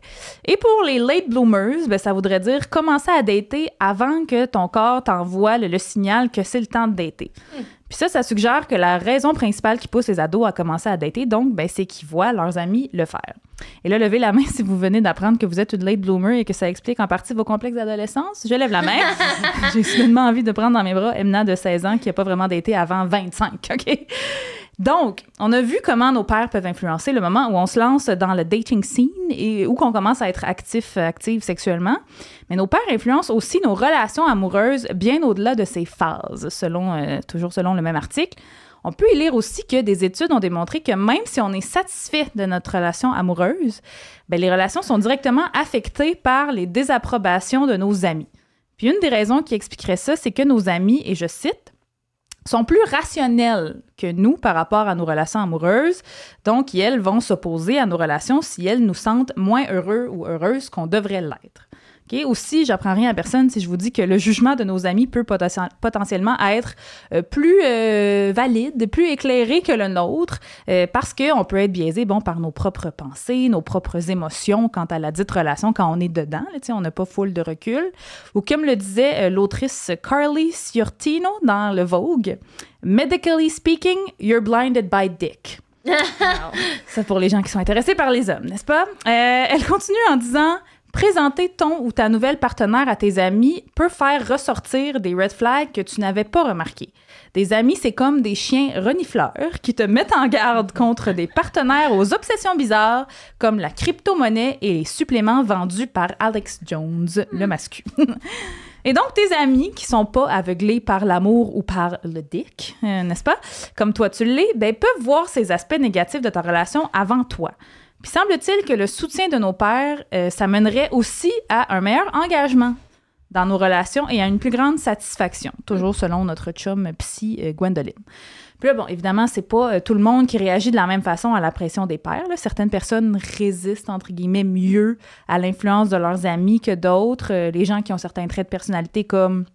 Et pour les late bloomers, ça voudrait dire commencer à dater avant que ton corps t'envoie le signal que c'est le temps de dater. Puis Puis ça suggère que la raison principale qui pousse les ados à commencer à dater, donc, ben, c'est qu'ils voient leurs amis le faire. Et là, levez la main si vous venez d'apprendre que vous êtes une late bloomer et que ça explique en partie vos complexes d'adolescence. Je lève la main. J'ai soudainement envie de prendre dans mes bras Emna de 16 ans qui n'a pas vraiment daté avant 25, OK? Donc, on a vu comment nos pères peuvent influencer le moment où on se lance dans le dating scene et où on commence à être active sexuellement. Mais nos pères influencent aussi nos relations amoureuses bien au-delà de ces phases, toujours selon le même article. On peut y lire aussi que des études ont démontré que même si on est satisfait de notre relation amoureuse, bien, les relations sont directement affectées par les désapprobations de nos amis. Puis une des raisons qui expliquerait ça, c'est que nos amis, et je cite, sont plus rationnels que nous par rapport à nos relations amoureuses. Donc, elles vont s'opposer à nos relations si elles nous sentent moins heureux ou heureuses qu'on devrait l'être. Okay? Aussi, j'apprends rien à personne si je vous dis que le jugement de nos amis peut potentiellement être plus valide, plus éclairé que le nôtre, parce qu'on peut être biaisé par nos propres pensées, nos propres émotions quant à la dite relation quand on est dedans. Là, on n'a pas full de recul. Ou comme le disait l'autrice Carly Ciortino dans le Vogue, « Medically speaking, you're blinded by dick ». Ça pour les gens qui sont intéressés par les hommes, n'est-ce pas? Elle continue en disant... Présenter ton ou ta nouvelle partenaire à tes amis peut faire ressortir des red flags que tu n'avais pas remarqués. Des amis, c'est comme des chiens renifleurs qui te mettent en garde contre des partenaires aux obsessions bizarres comme la crypto-monnaie et les suppléments vendus par Alex Jones, le mascu. Et donc, tes amis qui sont pas aveuglés par l'amour ou par le dick, n'est-ce pas? Comme toi tu l'es, ben, peuvent voir ces aspects négatifs de ta relation avant toi. Puis semble-t-il que le soutien de nos pères, ça mènerait aussi à un meilleur engagement dans nos relations et à une plus grande satisfaction, toujours selon notre chum psy Gwendoline. Puis là, bon, évidemment, c'est pas tout le monde qui réagit de la même façon à la pression des pères. Là. Certaines personnes résistent, entre guillemets, mieux à l'influence de leurs amis que d'autres. Les gens qui ont certains traits de personnalité comme...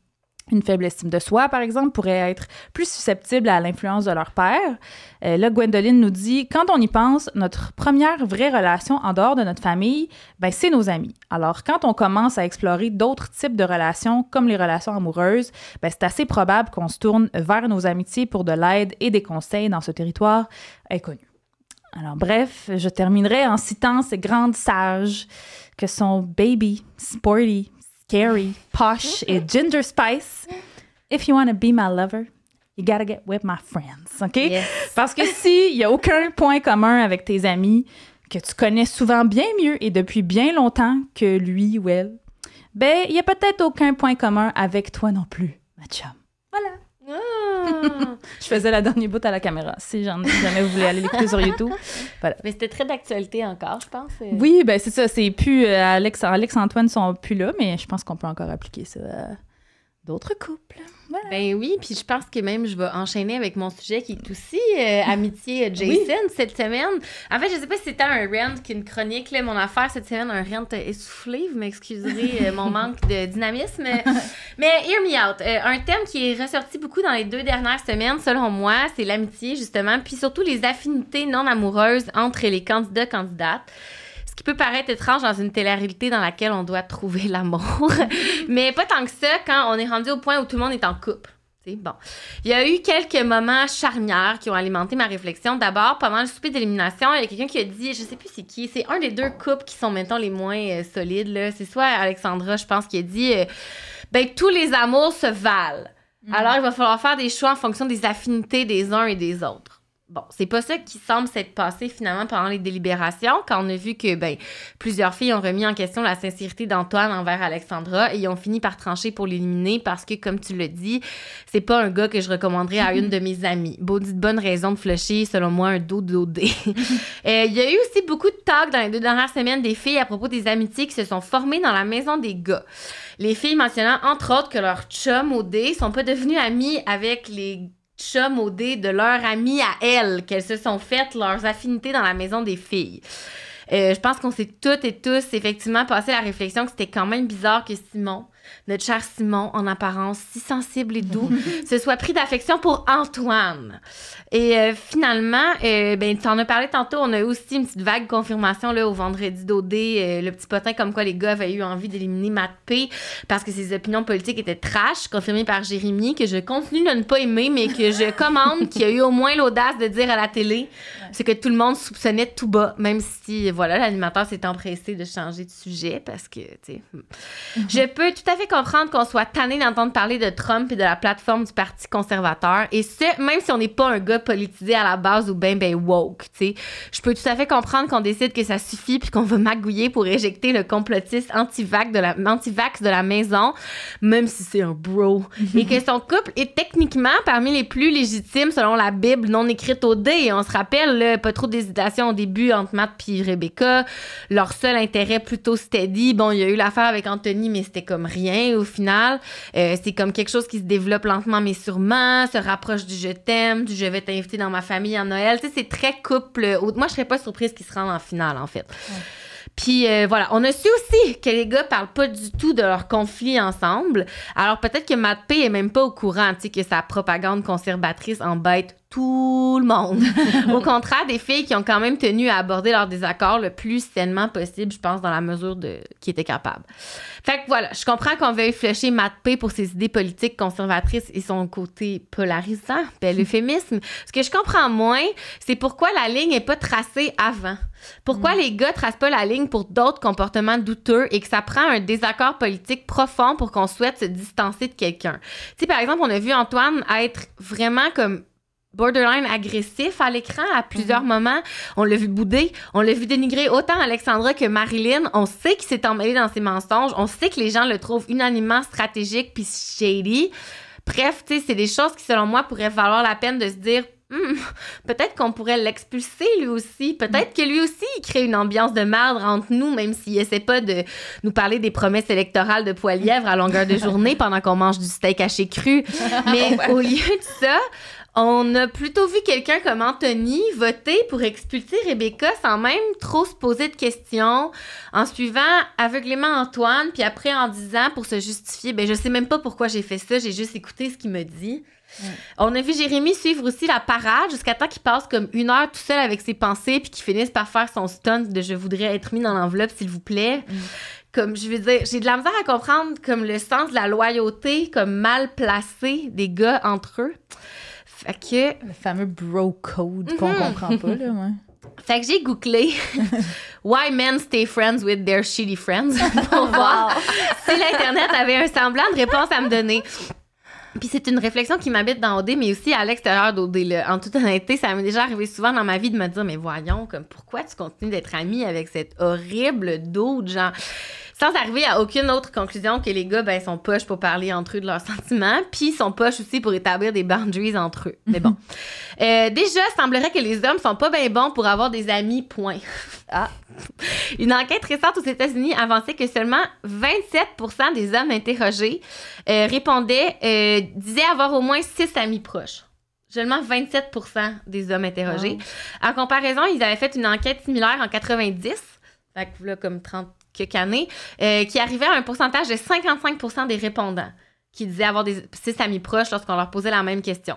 une faible estime de soi, par exemple, pourrait être plus susceptible à l'influence de leur père. Là, Gwendoline nous dit, quand on y pense, notre première vraie relation en dehors de notre famille, ben, c'est nos amis. Alors, quand on commence à explorer d'autres types de relations, comme les relations amoureuses, ben, c'est assez probable qu'on se tourne vers nos amitiés pour de l'aide et des conseils dans ce territoire inconnu. Alors, bref, je terminerai en citant ces grandes sages que sont Baby, Sporty, Scary, Posh et Ginger Spice. If you want to be my lover, you gotta get with my friends, OK? Yes. Parce que s'il n'y a aucun point commun avec tes amis que tu connais souvent bien mieux et depuis bien longtemps que lui ou elle, ben, il n'y a peut-être aucun point commun avec toi non plus, ma chum. Voilà. Je faisais la dernière bout à la caméra. Si jamais vous voulez aller l'écouter sur YouTube. Voilà.
Mais c'était très d'actualité encore, je pense.
Oui, ben c'est ça. C'est plus... Alex-Antoine sont plus là, mais je pense qu'on peut encore appliquer ça à d'autres couples. Voilà.
Ben oui, puis je pense que même je vais enchaîner avec mon sujet qui est aussi amitié Jason oui. Cette semaine. En fait, je sais pas si c'était un rant qu'une chronique, là, mon affaire cette semaine, un rant essoufflé, vous m'excuserez mon manque de dynamisme. Mais hear me out. Un thème qui est ressorti beaucoup dans les 2 dernières semaines, selon moi, c'est l'amitié, justement, puis surtout les affinités non amoureuses entre les candidates. Qui peut paraître étrange dans une télé-réalité dans laquelle on doit trouver l'amour. Mais pas tant que ça quand on est rendu au point où tout le monde est en couple. T'sais, bon. Il y a eu quelques moments charnières qui ont alimenté ma réflexion. D'abord, pendant le souper d'élimination, il y a quelqu'un qui a dit, je sais plus c'est qui, c'est un des 2 couples qui sont maintenant les moins solides. Là. C'est soit Alexandra, je pense, qui a dit ben tous les amours se valent. Alors, il va falloir faire des choix en fonction des affinités des uns et des autres. Bon, c'est pas ça qui semble s'être passé finalement pendant les délibérations, quand on a vu que plusieurs filles ont remis en question la sincérité d'Antoine envers Alexandra et ils ont fini par trancher pour l'éliminer parce que, comme tu le dis, c'est pas un gars que je recommanderais à une de mes amies. Bonne raison de flusher, selon moi, un dos dodé. Il y a eu aussi beaucoup de talk dans les 2 dernières semaines des filles à propos des amitiés qui se sont formées dans la maison des gars. Les filles mentionnant, entre autres, que leurs chums au dé sont pas devenus amis avec les chum au dé de leur amie à elles, qu'elles se sont faites leurs affinités dans la maison des filles. Je pense qu'on s'est toutes et tous effectivement passé la réflexion que c'était quand même bizarre que Simon, notre cher Simon, en apparence si sensible et doux, se soit pris d'affection pour Antoine. Et finalement, ben, tu en as parlé tantôt, on a eu aussi une petite vague confirmation là, au vendredi d'OD, le petit potin comme quoi les gars avaient eu envie d'éliminer Matt P parce que ses opinions politiques étaient trash, confirmées par Jérémy, que je continue de ne pas aimer, mais que je commande, qui a eu au moins l'audace de dire à la télé, c'est que tout le monde soupçonnait tout bas, même si, voilà, l'animateur s'est empressé de changer de sujet parce que, tu sais... Je peux tout à fait comprendre qu'on soit tanné d'entendre parler de Trump et de la plateforme du Parti conservateur, et ce, même si on n'est pas un gars politisé à la base ou ben woke, tu sais. Je peux tout à fait comprendre qu'on décide que ça suffit puis qu'on va magouiller pour éjecter le complotiste anti-vax de la maison, même si c'est un bro, et que son couple est techniquement parmi les plus légitimes selon la Bible non écrite au dé. Et on se rappelle, là, pas trop d'hésitation au début entre Matt puis Rebecca, leur seul intérêt plutôt steady. Bon, il y a eu l'affaire avec Anthony, mais c'était comme rien au final. C'est comme quelque chose qui se développe lentement mais sûrement, se rapproche du je t'aime, du je vais t'inviter dans ma famille en Noël. Tu sais, c'est très couple. Moi, je serais pas surprise qu'ils se rendent en finale, en fait. Ouais. Puis voilà, on a su aussi que les gars parlent pas du tout de leur conflit ensemble. Alors peut-être que Matt P est même pas au courant, tu sais, que sa propagande conservatrice embête tout le monde. Au contraire, des filles qui ont quand même tenu à aborder leur désaccord le plus sainement possible, je pense, dans la mesure qui étaient capables. Fait que voilà, je comprends qu'on veuille flusher Matt P pour ses idées politiques conservatrices et son côté polarisant, bel euphémisme. Ce que je comprends moins, c'est pourquoi la ligne est pas tracée avant. Pourquoi les gars tracent pas la ligne pour d'autres comportements douteux et que ça prend un désaccord politique profond pour qu'on souhaite se distancer de quelqu'un. Tu sais, par exemple, on a vu Antoine être vraiment comme borderline agressif à l'écran à plusieurs moments. On l'a vu bouder, on l'a vu dénigrer autant Alexandra que Marilyn. On sait qu'il s'est emmêlé dans ses mensonges. On sait que les gens le trouvent unanimement stratégique puis shady. Bref, tu sais, c'est des choses qui, selon moi, pourraient valoir la peine de se dire peut-être qu'on pourrait l'expulser lui aussi. Peut-être que lui aussi, il crée une ambiance de merde entre nous, même s'il essaie pas de nous parler des promesses électorales de Poilièvre à longueur de journée pendant qu'on mange du steak haché cru. Mais au lieu de ça, on a plutôt vu quelqu'un comme Anthony voter pour expulser Rebecca sans même trop se poser de questions, en suivant aveuglément Antoine, puis après en disant pour se justifier, ben je sais même pas pourquoi j'ai fait ça, j'ai juste écouté ce qu'il me dit. On a vu Jérémy suivre aussi la parade jusqu'à temps qu'il passe comme 1 heure tout seul avec ses pensées puis qu'il finisse par faire son stunt de « je voudrais être mis dans l'enveloppe, s'il vous plaît ». Comme, je veux dire, j'ai de la misère à comprendre comme le sens de la loyauté comme mal placé des gars entre eux. Fait que...
Le fameux bro code qu'on comprend pas, là, ouais.
Fait que j'ai googlé « Why men stay friends with their shitty friends » pour voir si l'Internet avait un semblant de réponse à me donner. Puis c'est une réflexion qui m'habite dans OD, mais aussi à l'extérieur d'OD. Là. En toute honnêteté, ça m'est déjà arrivé souvent dans ma vie de me dire « Mais voyons, comme pourquoi tu continues d'être amie avec cette horrible dude, genre... » Sans arriver à aucune autre conclusion que les gars, ben, sont poches pour parler entre eux de leurs sentiments, puis sont poches aussi pour établir des boundaries entre eux. Mais bon. Déjà, il semblerait que les hommes sont pas bien bons pour avoir des amis, point. Ah. Une enquête récente aux États-Unis avançait que seulement 27% des hommes interrogés disaient avoir au moins 6 amis proches. Seulement 27% des hommes interrogés. Wow. En comparaison, ils avaient fait une enquête similaire en 90, fait que là, comme 30 quelques années, qui arrivait à un pourcentage de 55% des répondants qui disaient avoir 6 amis proches lorsqu'on leur posait la même question.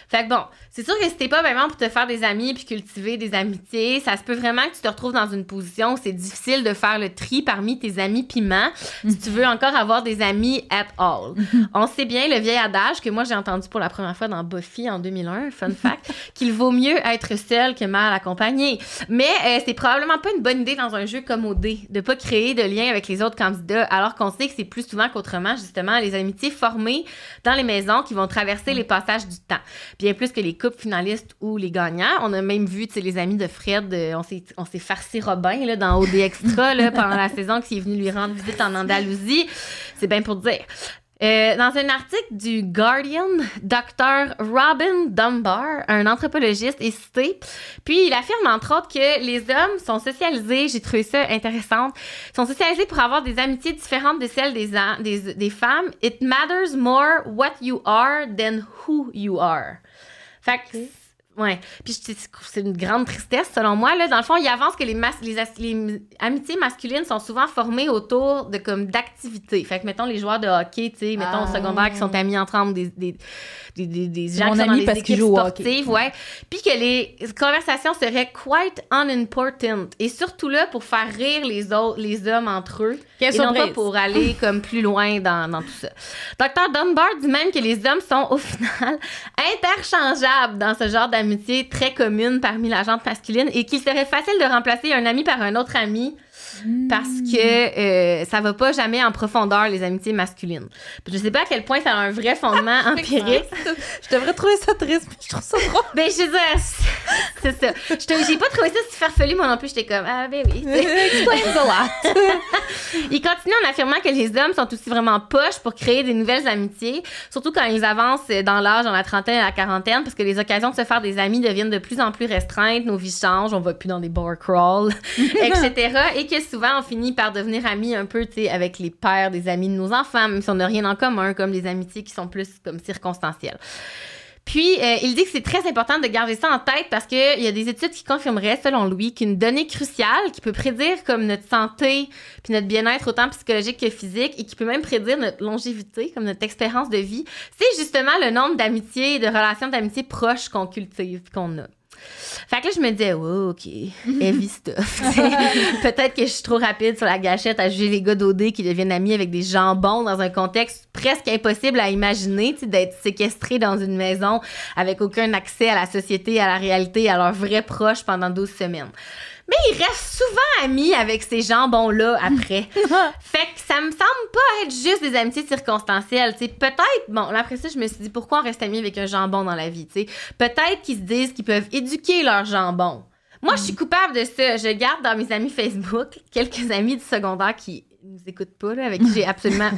Fait que bon, c'est sûr que si t'es pas vraiment pour te faire des amis puis cultiver des amitiés, ça se peut vraiment que tu te retrouves dans une position où c'est difficile de faire le tri parmi tes amis piments si tu veux encore avoir des amis at all. On sait bien le vieil adage que moi j'ai entendu pour la première fois dans Buffy en 2001, fun fact, qu'il vaut mieux être seul que mal accompagné. Mais c'est probablement pas une bonne idée dans un jeu comme OD de pas créer de lien avec les autres candidats alors qu'on sait que c'est plus souvent qu'autrement justement les amitiés formés dans les maisons qui vont traverser les passages du temps. Bien plus que les couples finalistes ou les gagnants. On a même vu, tu sais, les amis de Fred, on s'est farci Robin là, dans OD Extra là, pendant la saison qui est venu lui rendre visite en Andalousie. C'est bien pour dire. Dans un article du Guardian, Dr. Robin Dunbar, un anthropologiste, est cité. Puis, il affirme, entre autres, que les hommes sont socialisés, j'ai trouvé ça intéressant, sont socialisés pour avoir des amitiés différentes de celles des femmes. It matters more what you are than who you are. Fait que, Ouais. Puis c'est une grande tristesse, selon moi. Là. Dans le fond, il avance que les amitiés masculines sont souvent formées autour de comme d'activités. Fait que, mettons, les joueurs de hockey, tu sais, mettons, au secondaire, qui sont amis ensemble, des gens qui sont dans les équipes sportives, ouais. Puis que les conversations seraient quite unimportant. Et surtout là, pour faire rire les hommes entre eux.
Quelle
et non
surprise.
pas pour aller comme plus loin dans tout ça. Dr. Dunbar dit même que les hommes sont, au final, interchangeables dans ce genre d'amitié très commune parmi la gente masculine et qu'il serait facile de remplacer un ami par un autre ami parce que ça va pas jamais en profondeur, les amitiés masculines. Puis je sais pas à quel point ça a un vrai fondement empirique.
Je devrais trouver ça triste, mais je trouve ça drôle.
Ben, je veux dire, c'est ça. J'ai pas trouvé ça si farfelu, moi non plus. J'étais comme, ah, ben oui.
Explains a lot.
Il continue en affirmant que les hommes sont aussi vraiment poches pour créer des nouvelles amitiés, surtout quand ils avancent dans l'âge, dans la trentaine et la quarantaine, parce que les occasions de se faire des amis deviennent de plus en plus restreintes, nos vies changent, on va plus dans des bar crawls, etc. Et que souvent, on finit par devenir amis un peu, tu sais, avec les pères des amis de nos enfants, même si on n'a rien en commun, comme des amitiés qui sont plus comme circonstancielles. Puis, il dit que c'est très important de garder ça en tête parce qu'il y a des études qui confirmeraient, selon lui, qu'une donnée cruciale qui peut prédire comme notre santé puis notre bien-être autant psychologique que physique et qui peut même prédire notre longévité, comme notre expérience de vie, c'est justement le nombre d'amitiés et de relations d'amitié proches qu'on cultive puis qu'on a. Fait que là, je me disais, oh, OK, heavy stuff. Peut-être que je suis trop rapide sur la gâchette à juger les gars d'OD qui deviennent amis avec des jambons dans un contexte presque impossible à imaginer, d'être séquestrés dans une maison avec aucun accès à la société, à la réalité, à leurs vrais proches pendant 12 semaines. Mais ils restent souvent amis avec ces jambons-là après. Fait que ça me semble pas être juste des amitiés circonstancielles. T'sais. Peut-être, bon, là, après ça, je me suis dit, pourquoi on reste amis avec un jambon dans la vie? T'sais? Peut-être qu'ils se disent qu'ils peuvent éduquer leur jambon. Moi, je suis coupable de ça. Je garde dans mes amis Facebook quelques amis du secondaire qui nous écoutent pas, là, avec qui j'ai absolument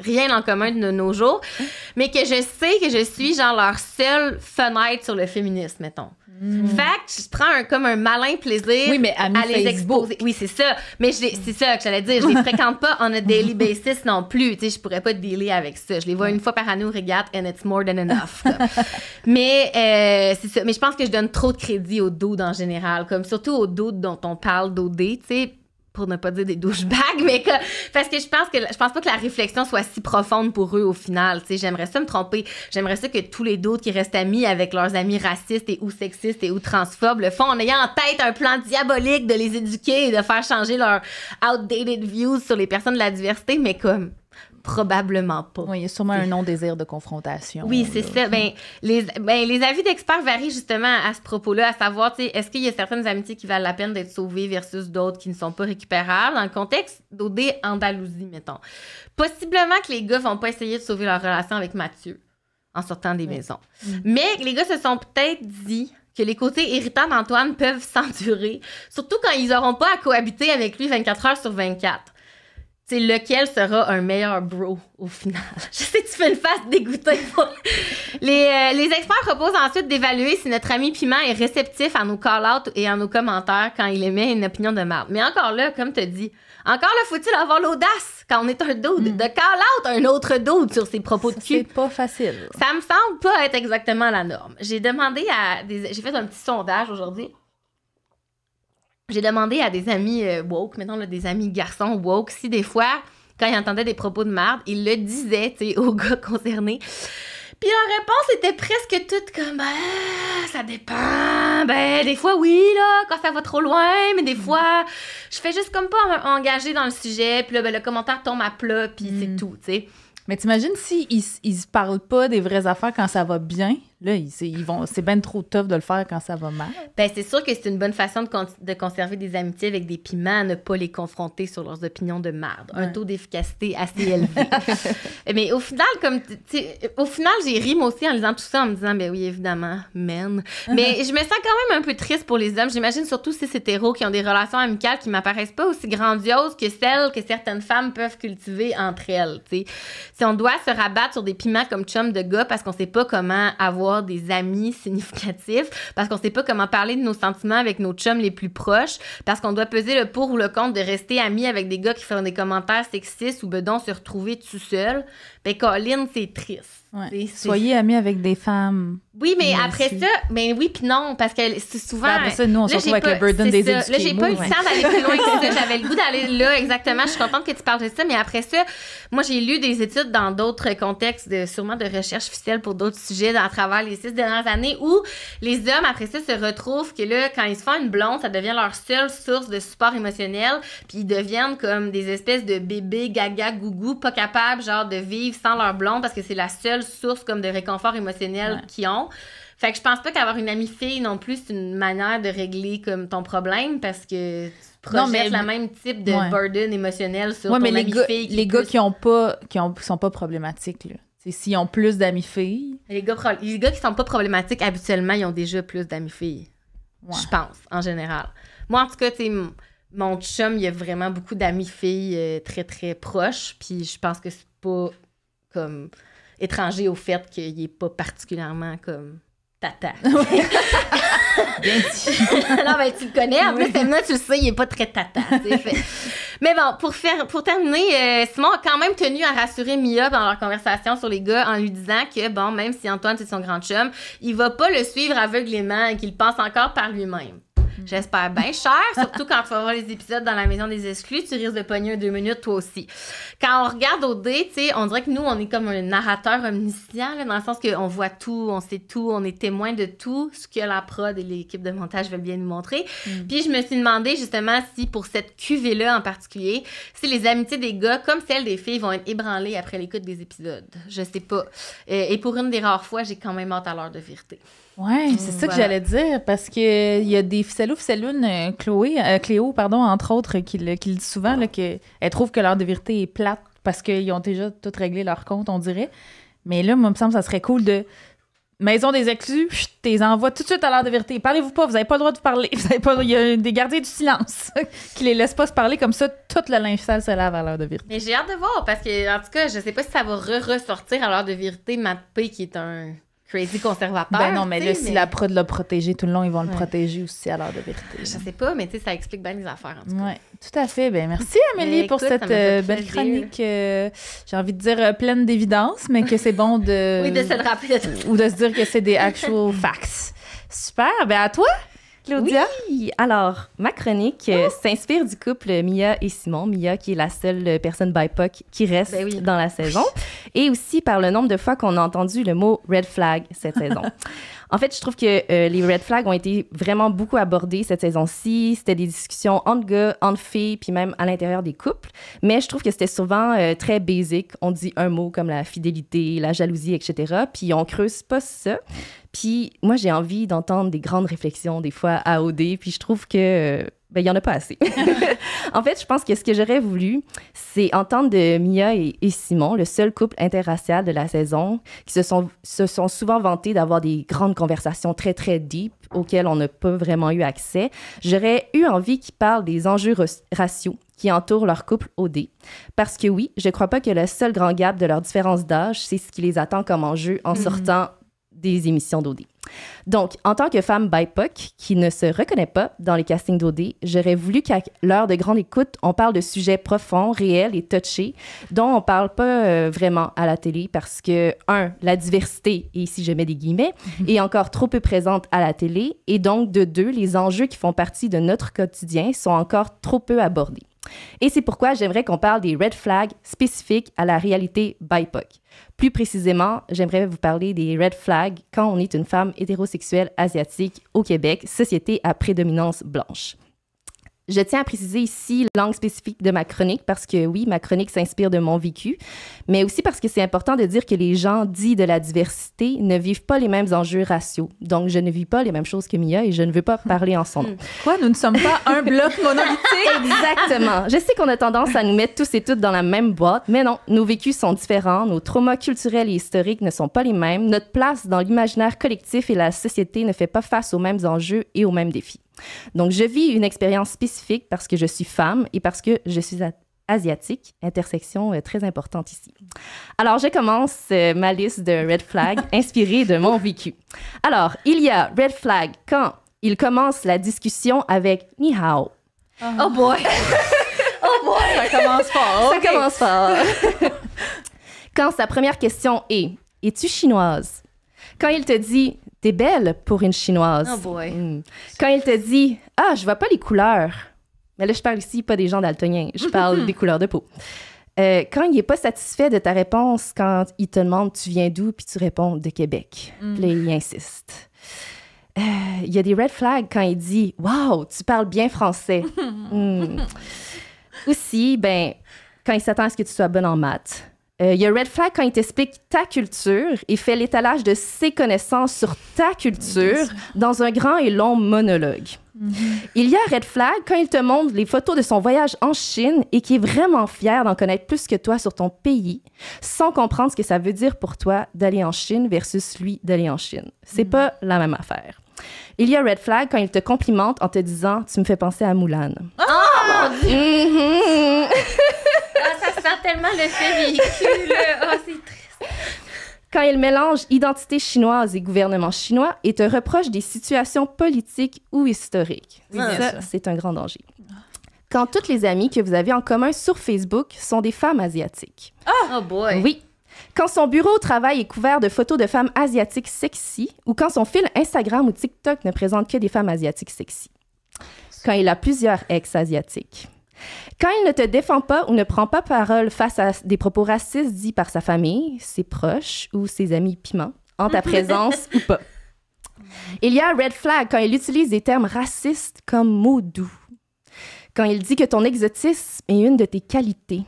rien en commun de nos jours, mais que je sais que je suis genre leur seule fenêtre sur le féminisme, mettons. Fait que je prends comme un malin plaisir à les exposer. Oui, c'est ça. Mais c'est ça que j'allais dire. Je les fréquente pas on a daily basis non plus. Tu sais, je pourrais pas dealer avec ça. Je les vois une fois par année au régate and it's more than enough. Mais c'est ça. Mais je pense que je donne trop de crédit aux dudes en général. Comme surtout aux dudes dont on parle d'OD, tu sais. Pour ne pas dire des douchebags, mais parce que je pense pas que la réflexion soit si profonde pour eux au final. Tu sais, j'aimerais ça me tromper. J'aimerais ça que tous les d'autres qui restent amis avec leurs amis racistes et ou sexistes et ou transphobes le font en ayant en tête un plan diabolique de les éduquer et de faire changer leur outdated views sur les personnes de la diversité, mais comme probablement pas.
Oui, il y a sûrement un non-désir de confrontation.
Oui, c'est ça. Les avis d'experts varient justement à ce propos-là, à savoir, tu sais, est-ce qu'il y a certaines amitiés qui valent la peine d'être sauvées versus d'autres qui ne sont pas récupérables, dans le contexte d'OD Andalousie, mettons. Possiblement que les gars vont pas essayer de sauver leur relation avec Mathieu en sortant des maisons. Mais les gars se sont peut-être dit que les côtés irritants d'Antoine peuvent s'endurer, surtout quand ils n'auront pas à cohabiter avec lui 24 heures sur 24. C'est lequel sera un meilleur bro au final. Je sais que tu fais une face dégoûtée. Les experts proposent ensuite d'évaluer si notre ami Piment est réceptif à nos call-outs et à nos commentaires quand il émet une opinion de marde. Mais encore là, comme tu as dit, encore là, faut-il avoir l'audace quand on est un dude de call-out un autre dude sur ses propos de cul.
C'est pas facile.
Ça me semble pas être exactement la norme. J'ai fait un petit sondage aujourd'hui. J'ai demandé à des amis woke, mettons là, des amis garçons woke, si des fois, quand ils entendaient des propos de merde, ils le disaient, tu sais, aux gars concernés. Puis leur réponse était presque toute comme, ça dépend. Des fois, oui, là, quand ça va trop loin, mais des fois, je fais juste comme pas m'engager dans le sujet, puis là, le commentaire tombe à plat, puis c'est tout, tu sais.
Mais t'imagines s'ils se parlent pas des vraies affaires quand ça va bien? Là, c'est ben trop tough de le faire quand ça va mal.
C'est sûr que c'est une bonne façon de conserver des amitiés avec des piments, à ne pas les confronter sur leurs opinions de merde. Un taux d'efficacité assez élevé. Mais au final, j'ai ri moi aussi en lisant tout ça, en me disant, ben oui, évidemment, men. Mais je me sens quand même un peu triste pour les hommes. J'imagine surtout ces hétéros qui ont des relations amicales qui m'apparaissent pas aussi grandioses que celles que certaines femmes peuvent cultiver entre elles. T'sais. Si on doit se rabattre sur des piments comme chum de gars parce qu'on sait pas comment avoir des amis significatifs, parce qu'on sait pas comment parler de nos sentiments avec nos chums les plus proches, parce qu'on doit peser le pour ou le contre de rester amis avec des gars qui font des commentaires sexistes ou bedons se retrouver tout seul, Colin, c'est triste.
Ouais. Soyez amis avec des femmes.
Oui, mais après ça, ben oui puis non, parce que c'est souvent...
Ben après ça, nous, on se retrouve avec le burden des éduqués.
Là, j'ai pas eu le temps d'aller plus loin que ça. J'avais le goût d'aller là, exactement. Je suis contente que tu parles de ça, mais après ça, moi, j'ai lu des études dans d'autres contextes, sûrement de recherche officielle pour d'autres sujets à travers les 6 dernières années, où les hommes, après ça, se retrouvent que là, quand ils se font une blonde, ça devient leur seule source de support émotionnel, puis ils deviennent comme des espèces de bébés gaga gougou, pas capables, genre, de vivre sans leur blonde, parce que c'est la seule source comme de réconfort émotionnel qu'ils ont. Fait que je pense pas qu'avoir une amie fille non plus, c'est une manière de régler comme ton problème, parce que tu projettes le même type de burden émotionnel sur ton amie fille.
Les gars qui sont pas problématiques, là. S'ils ont plus d'amis filles.
Les gars qui sont pas problématiques, habituellement, ils ont déjà plus d'amis filles. Ouais. Je pense, en général. Moi, en tout cas, tu sais, mon chum, il a vraiment beaucoup d'amis filles très, très proches, puis je pense que c'est pas comme étranger au fait qu'il est pas particulièrement comme tata.
Bien dit.
Non, ben tu le connais. En plus, maintenant, tu le sais, il est pas très tata. Mais bon, pour terminer, Simon a quand même tenu à rassurer Mia dans leur conversation sur les gars en lui disant que, bon, même si Antoine, c'est son grand chum, il va pas le suivre aveuglément et qu'il pense encore par lui-même. J'espère bien cher, surtout quand tu vas voir les épisodes dans la maison des exclus, tu risques de pogner un 2 minutes toi aussi. Quand on regarde OD, tu sais, on dirait que nous, on est comme un narrateur omniscient, là, dans le sens qu'on voit tout, on sait tout, on est témoin de tout ce que la prod et l'équipe de montage veulent bien nous montrer. Puis je me suis demandé justement si pour cette cuvée-là en particulier, si les amitiés des gars comme celles des filles vont être ébranlées après l'écoute des épisodes. Je sais pas. Et pour une des rares fois, j'ai quand même hâte à l'heure de vérité.
Oui, c'est ça que j'allais dire, parce qu'il y a des ficellous-ficellounes, Cléo, entre autres, qui le dit souvent, là, qu'elle trouve que l'heure de vérité est plate parce qu'ils ont déjà tout réglé leur compte, on dirait. Mais là, moi, il me semble que ça serait cool de... Maison des exclus, tu les envoies tout de suite à l'heure de vérité. Parlez-vous pas, vous n'avez pas le droit de parler. Il y a des gardiens du silence qui les laissent pas se parler, comme ça, tout le linge sale se lave à l'heure de vérité.
Mais j'ai hâte de voir, parce que, en tout cas, je sais pas si ça va ressortir à l'heure de vérité, Matt P, qui est un... crazy conservateur.
Ben non, mais là, si la prod l'a protégé tout le long, ils vont le protéger aussi à l'heure de vérité.
Je sais pas, mais tu sais, ça explique bien les affaires, en tout cas.
Oui, tout à fait. Ben merci, Amélie, pour cette belle chronique. J'ai envie de dire pleine d'évidence, mais que c'est bon de...
Oui, de se le rappeler.
Ou de se dire que c'est des actual facts. Super. Ben à toi, Claudia.
Oui, alors, ma chronique s'inspire du couple Mia et Simon. Mia, qui est la seule personne BIPOC qui reste dans la saison. Et aussi par le nombre de fois qu'on a entendu le mot « red flag » cette saison. En fait, je trouve que les red flags ont été vraiment beaucoup abordés cette saison-ci. C'était des discussions entre gars, entre filles, puis même à l'intérieur des couples. Mais je trouve que c'était souvent très basic. On dit un mot comme la fidélité, la jalousie, etc. Puis on creuse pas ça. Puis moi, j'ai envie d'entendre des grandes réflexions des fois à OD. Puis je trouve que... il n'y en a pas assez. En fait, je pense que ce que j'aurais voulu, c'est entendre de Mia et Simon, le seul couple interracial de la saison, qui se sont souvent vantés d'avoir des grandes conversations très, très deep auxquelles on n'a pas vraiment eu accès. J'aurais eu envie qu'ils parlent des enjeux raciaux qui entourent leur couple OD. Parce que oui, je ne crois pas que le seul grand gap de leur différence d'âge, c'est ce qui les attend comme enjeu en sortant des émissions d'OD. Donc, en tant que femme BIPOC qui ne se reconnaît pas dans les castings d'OD, j'aurais voulu qu'à l'heure de grande écoute, on parle de sujets profonds, réels et touchés, dont on ne parle pas vraiment à la télé parce que, la diversité, et ici je mets des guillemets, est encore trop peu présente à la télé, et donc, de 2, les enjeux qui font partie de notre quotidien sont encore trop peu abordés. Et c'est pourquoi j'aimerais qu'on parle des red flags spécifiques à la réalité BIPOC. Plus précisément, j'aimerais vous parler des red flags quand on est une femme hétérosexuelle asiatique au Québec, société à prédominance blanche. Je tiens à préciser ici l'angle spécifique de ma chronique parce que oui, ma chronique s'inspire de mon vécu, mais aussi parce que c'est important de dire que les gens dits de la diversité ne vivent pas les mêmes enjeux raciaux. Donc, je ne vis pas les mêmes choses que Mia et je ne veux pas parler en son nom.
Quoi? Nous ne sommes pas un bloc monolithique?
Exactement. Je sais qu'on a tendance à nous mettre tous et toutes dans la même boîte, mais non, nos vécus sont différents, nos traumas culturels et historiques ne sont pas les mêmes, notre place dans l'imaginaire collectif et la société ne fait pas face aux mêmes enjeux et aux mêmes défis. Donc, je vis une expérience spécifique parce que je suis femme et parce que je suis asiatique, intersection très importante ici. Alors, je commence ma liste de red flags inspirée de mon vécu. Alors, il y a red flag quand il commence la discussion avec « ni hao ».
Oh boy! Oh boy!
Ça commence fort.
Ça commence fort. Quand sa première question est « es-tu chinoise? Quand il te dit « T'es belle pour une chinoise. »
Oh boy.
Quand il te dit « Ah, je vois pas les couleurs. » Mais là, je parle ici pas des gens daltoniens, je parle des couleurs de peau. Quand il n'est pas satisfait de ta réponse, quand il te demande « Tu viens d'où? » puis tu réponds « De Québec. » Puis là, il insiste. Il y a des red flags quand il dit « Wow, tu parles bien français. » Aussi, quand il s'attend à ce que tu sois bonne en maths. Il y a red flag quand il t'explique ta culture et fait l'étalage de ses connaissances sur ta culture dans un grand et long monologue. Il y a red flag quand il te montre les photos de son voyage en Chine et qui est vraiment fier d'en connaître plus que toi sur ton pays, sans comprendre ce que ça veut dire pour toi d'aller en Chine versus lui d'aller en Chine. C'est pas la même affaire. Il y a red flag quand il te complimente en te disant « Tu me fais penser à Moulin. »
Oh mon Dieu! Ça sent tellement le fait véhicule. Oh, c'est triste.
Quand il mélange identité chinoise et gouvernement chinois et te reproche des situations politiques ou historiques. Ça, c'est un grand danger. Quand toutes les amies que vous avez en commun sur Facebook sont des femmes asiatiques.
Oh boy!
Oui. Quand son bureau au travail est couvert de photos de femmes asiatiques sexy ou quand son fil Instagram ou TikTok ne présente que des femmes asiatiques sexy. Quand il a plusieurs ex asiatiques. Quand il ne te défend pas ou ne prend pas parole face à des propos racistes dits par sa famille, ses proches ou ses amis piments, en ta présence ou pas. Il y a red flag quand il utilise des termes racistes comme mots doux. Quand il dit que ton exotisme est une de tes qualités.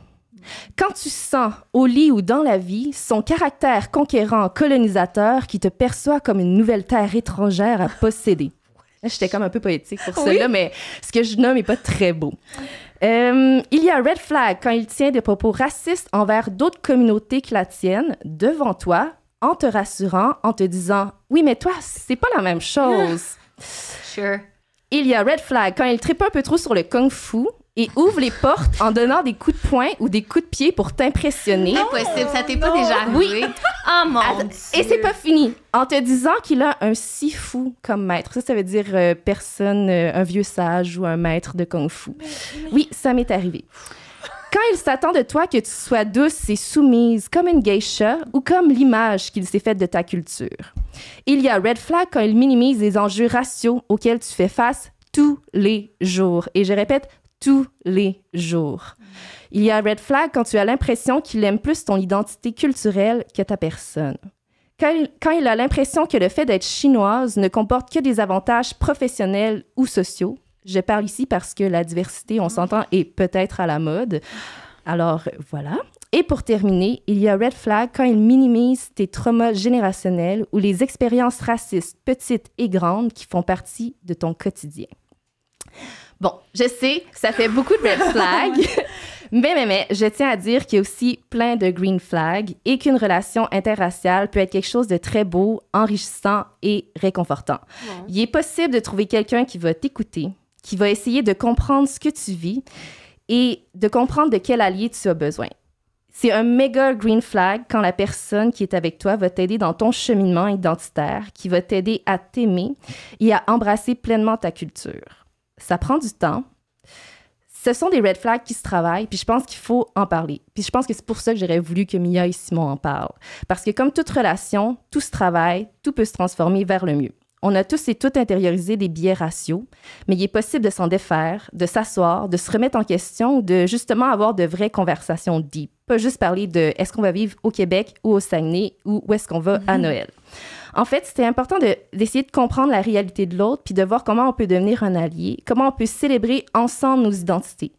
Quand tu sens, au lit ou dans la vie, son caractère conquérant, colonisateur qui te perçoit comme une nouvelle terre étrangère à posséder. J'étais comme un peu poétique pour cela, mais ce que je nomme n'est pas très beau. Il y a red flag quand il tient des propos racistes envers d'autres communautés que la tienne devant toi, en te rassurant, en te disant « Oui, mais toi, c'est pas la même chose. »
Sure.
Il y a red flag quand il tripe un peu trop sur le kung-fu et ouvre les portes en donnant des coups de poing ou des coups de pied pour t'impressionner.
Impossible, ça t'est pas déjà arrivé? Oui. Oh mon Dieu!
Et c'est pas fini. En te disant qu'il a un sifu comme maître. Ça veut dire personne, un vieux sage ou un maître de kung-fu. Oui, ça m'est arrivé. Quand il s'attend de toi que tu sois douce et soumise comme une geisha ou comme l'image qu'il s'est faite de ta culture. Il y a red flag quand il minimise les enjeux raciaux auxquels tu fais face tous les jours. Et je répète, tous les jours. Il y a red flag quand tu as l'impression qu'il aime plus ton identité culturelle que ta personne. Quand il a l'impression que le fait d'être chinoise ne comporte que des avantages professionnels ou sociaux. Je parle ici parce que la diversité, on s'entend, est peut-être à la mode. Alors, voilà. Et pour terminer, il y a red flag quand il minimise tes traumas générationnels ou les expériences racistes petites et grandes qui font partie de ton quotidien. Bon, je sais, ça fait beaucoup de red flags, mais, je tiens à dire qu'il y a aussi plein de green flags et qu'une relation interraciale peut être quelque chose de très beau, enrichissant et réconfortant. Ouais. Il est possible de trouver quelqu'un qui va t'écouter, qui va essayer de comprendre ce que tu vis et de comprendre de quel allié tu as besoin. C'est un méga green flag quand la personne qui est avec toi va t'aider dans ton cheminement identitaire, qui va t'aider à t'aimer et à embrasser pleinement ta culture. Ça prend du temps. Ce sont des red flags qui se travaillent, puis je pense qu'il faut en parler. Puis je pense que c'est pour ça que j'aurais voulu que Mia et Simon en parlent. Parce que comme toute relation, tout se travaille, tout peut se transformer vers le mieux. On a tous et toutes intériorisé des biais raciaux, mais il est possible de s'en défaire, de s'asseoir, de se remettre en question ou de justement avoir de vraies conversations deep. Pas juste parler de est-ce qu'on va vivre au Québec ou au Saguenay ou où est-ce qu'on va à Noël. En fait, c'était important d'essayer de comprendre la réalité de l'autre puis de voir comment on peut devenir un allié, comment on peut célébrer ensemble nos identités.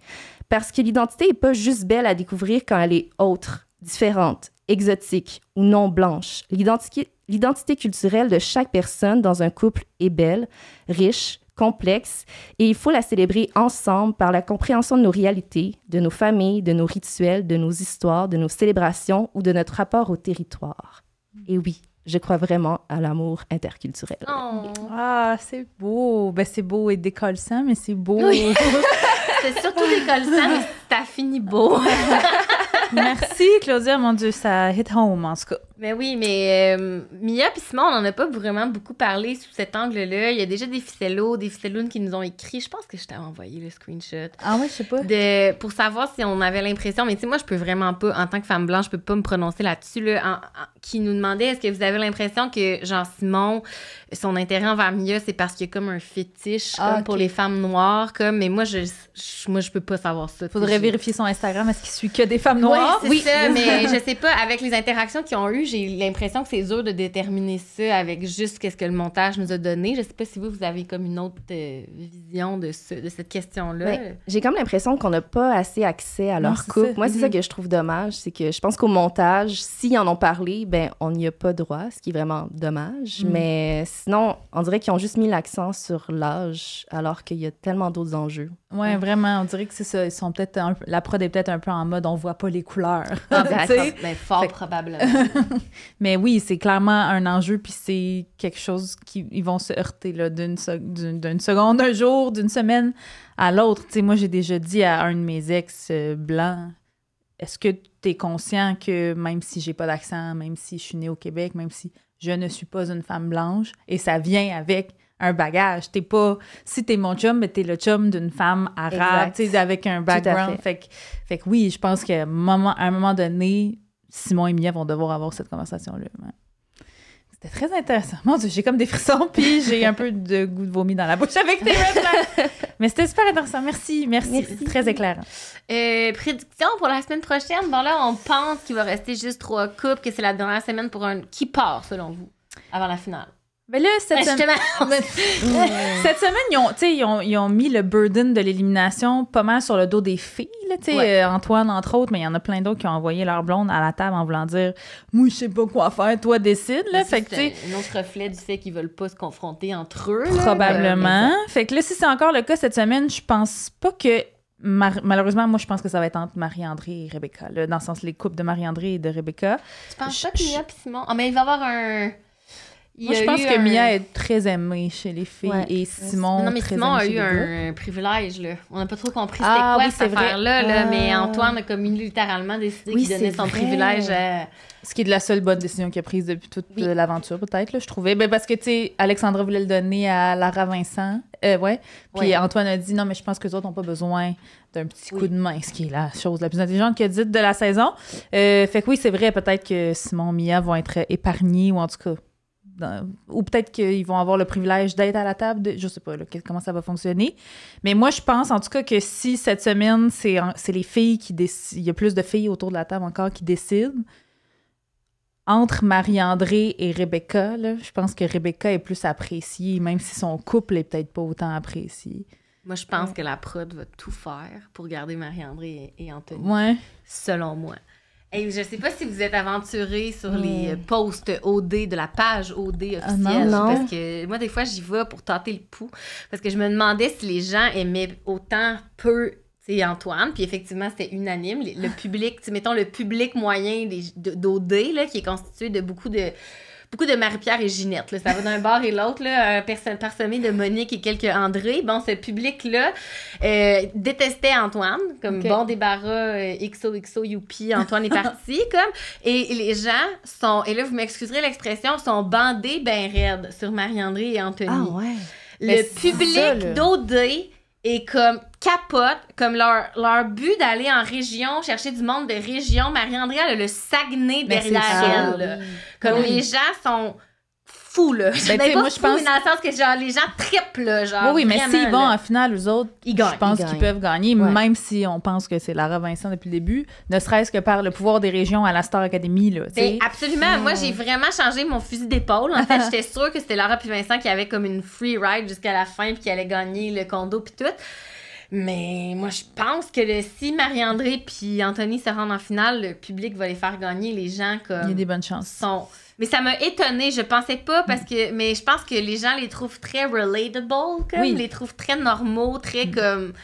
Parce que l'identité n'est pas juste belle à découvrir quand elle est autre, différente, exotique ou non blanche. L'identité culturelle de chaque personne dans un couple est belle, riche, complexe et il faut la célébrer ensemble par la compréhension de nos réalités, de nos familles, de nos rituels, de nos histoires, de nos célébrations ou de notre rapport au territoire. Et oui, je crois vraiment à l'amour interculturel.
Oh.
Ah, c'est beau. Ben, c'est beau et décollissant, mais c'est beau.
Oui. C'est surtout décollissant, mais t'as fini beau.
Merci, Claudia. Mon Dieu, ça hit home, en tout cas.
Mais oui, mais Mia et Simon, on n'en a pas vraiment beaucoup parlé sous cet angle-là. Il y a déjà des ficellounes qui nous ont écrit. Je pense que je t'avais envoyé le screenshot.
Ah ouais, je sais pas.
Pour savoir si on avait l'impression. Mais tu sais, moi, je peux vraiment pas, en tant que femme blanche, je peux pas me prononcer là-dessus. Là, qui nous demandait est-ce que vous avez l'impression que Jean Simon, son intérêt envers Mia, c'est parce qu'il y a comme un fétiche comme pour les femmes noires, comme, mais moi je peux pas savoir ça.
Faudrait vérifier son Instagram, est-ce qu'il suit que des femmes noires?
Oui, c'est ça, mais je sais pas, avec les interactions qu'ils ont eues, j'ai l'impression que c'est dur de déterminer ça avec juste qu'est-ce que le montage nous a donné. Je sais pas si vous avez comme une autre vision de cette question-là.
Ben, j'ai comme l'impression qu'on n'a pas assez accès à leur couple. Moi, c'est ça que je trouve dommage, c'est que je pense qu'au montage, s'ils en ont parlé, ben on n'y a pas droit, ce qui est vraiment dommage, mais sinon, on dirait qu'ils ont juste mis l'accent sur l'âge, alors qu'il y a tellement d'autres enjeux.
Ouais, vraiment, on dirait que c'est ça. Ils sont peut-être la prod est peut-être un peu en mode on voit pas les couleurs.
Ben, fort probablement.
Mais oui, c'est clairement un enjeu, puis c'est quelque chose ils vont se heurter là, d'une seconde, d'un jour, d'une semaine à l'autre. Tu sais, moi, j'ai déjà dit à un de mes ex blancs, est-ce que tu es conscient que même si j'ai pas d'accent, même si je suis née au Québec, même si je ne suis pas une femme blanche, et ça vient avec un bagage. Si t'es mon chum, mais t'es le chum d'une femme arabe, tu sais, avec un background. Fait que oui, je pense qu'à un moment donné, Simon et Mia vont devoir avoir cette conversation-là. Ouais. C'était très intéressant. Mon Dieu, j'ai comme des frissons, puis j'ai un peu de goût de vomi dans la bouche avec tes red flags. Mais c'était super intéressant. Merci. Très éclairant.
Prédiction pour la semaine prochaine. Bon, là, on pense qu'il va rester juste 3 couples, que c'est la dernière semaine pour un... Qui part, selon vous, avant la finale?
Mais là, cette semaine, ils ont mis le burden de l'élimination pas mal sur le dos des filles. Là, Antoine, entre autres, mais il y en a plein d'autres qui ont envoyé leur blonde à la table en voulant dire « Moi, je sais pas quoi faire, toi, décide. »
C'est un autre reflet du fait qu'ils veulent pas se confronter entre eux.
Probablement. Fait que là, si c'est encore le cas cette semaine, je pense pas que... Malheureusement, moi, je pense que ça va être entre Marie-André et Rebecca. Là, dans le sens, les couples de Marie-André et de Rebecca.
Tu penses pas que Mia et Simon... Ah, mais il va y avoir un...
Moi, je pense que Mia est très aimée chez les filles et Simon.
Non, mais
très
Simon a
aimé
eu un privilège, là. On n'a pas trop compris c'était quoi cette affaire-là, là, mais Antoine a comme littéralement décidé qu'il donnait son privilège à...
Ce qui est de la seule bonne décision qu'il a prise depuis toute l'aventure, peut-être, là, je trouvais. Ben, parce que, tu sais, Alexandra voulait le donner à Lara Vincent. Puis Antoine a dit non, mais je pense que les autres n'ont pas besoin d'un petit coup de main, ce qui est la chose la plus intelligente qu'il a dite de la saison. Fait que oui, c'est vrai, peut-être que Simon et Mia vont être épargnés, ou en tout cas. Ou peut-être qu'ils vont avoir le privilège d'être à la table. Je sais pas comment ça va fonctionner. Mais moi, je pense en tout cas que si cette semaine, c'est les filles qui décident, il y a plus de filles autour de la table encore qui décident, entre Marie-André et Rebecca, là, je pense que Rebecca est plus appréciée, même si son couple est peut-être pas autant apprécié.
Moi, je pense que la prod va tout faire pour garder Marie-André et Anthony.
Ouais.
Selon moi. Et je sais pas si vous êtes aventurés sur les posts OD de la page OD officielle.
Non.
Parce que moi, des fois, j'y vais pour tâter le pouls. Parce que je me demandais si les gens aimaient autant peu Antoine. Puis effectivement, c'était unanime. Le public, mettons le public moyen d'OD, là, qui est constitué de beaucoup de Marie-Pierre et Ginette. Là. Ça va d'un bord et l'autre, là, parsemé de Monique et quelques André. Bon, ce public-là détestait Antoine, comme bon débarras, XOXO, youpi, Antoine est parti, comme. Et les gens sont, et là, vous m'excuserez l'expression, sont bandés ben raides sur Marie-André et Anthony.
Ah ouais.
Le public d'OD est comme capote, comme leur but d'aller en région, chercher du monde de région. Marie-André, elle a le Saguenay derrière elle. Là. Comme les gens sont fous, là. Moi, je pense... dans le sens que genre, les gens triplent, là, genre.
Oui, mais s'ils vont en finale, eux autres,
ils gagnent.
Je pense qu'ils peuvent gagner, même si on pense que c'est Lara Vincent depuis le début, ne serait-ce que par le pouvoir des régions à la Star Academy, là.
Absolument. Moi, j'ai vraiment changé mon fusil d'épaule. En fait, j'étais sûre que c'était Lara puis Vincent qui avait comme une free ride jusqu'à la fin puis qui allait gagner le condo puis tout. Mais moi, je pense que si Marie-André puis Anthony se rendent en finale, le public va les faire gagner. Les gens comme...
Il y a des bonnes chances.
Mais ça m'a étonnée. Je pensais pas parce que... Mais je pense que les gens les trouvent très relatable, comme. Les trouvent très normaux, très comme...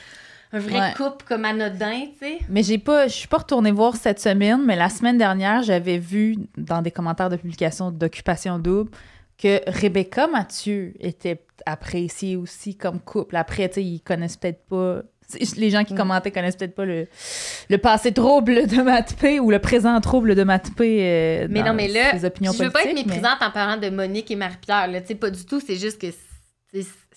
Un vrai couple comme anodin, tu sais.
Mais je suis pas retournée voir cette semaine, mais la semaine dernière, j'avais vu dans des commentaires de publication d'Occupation Double que Rebecca Mathieu était appréciée aussi comme couple. Après, tu sais, ils connaissent peut-être pas... Les gens qui commentaient connaissent peut-être pas le passé trouble de Matt P ou le présent trouble de Matt P
mais non, mais là,
ses opinions
je veux pas être méprisante en parlant de Monique et Marie-Pierre. Tu sais, pas du tout. C'est juste que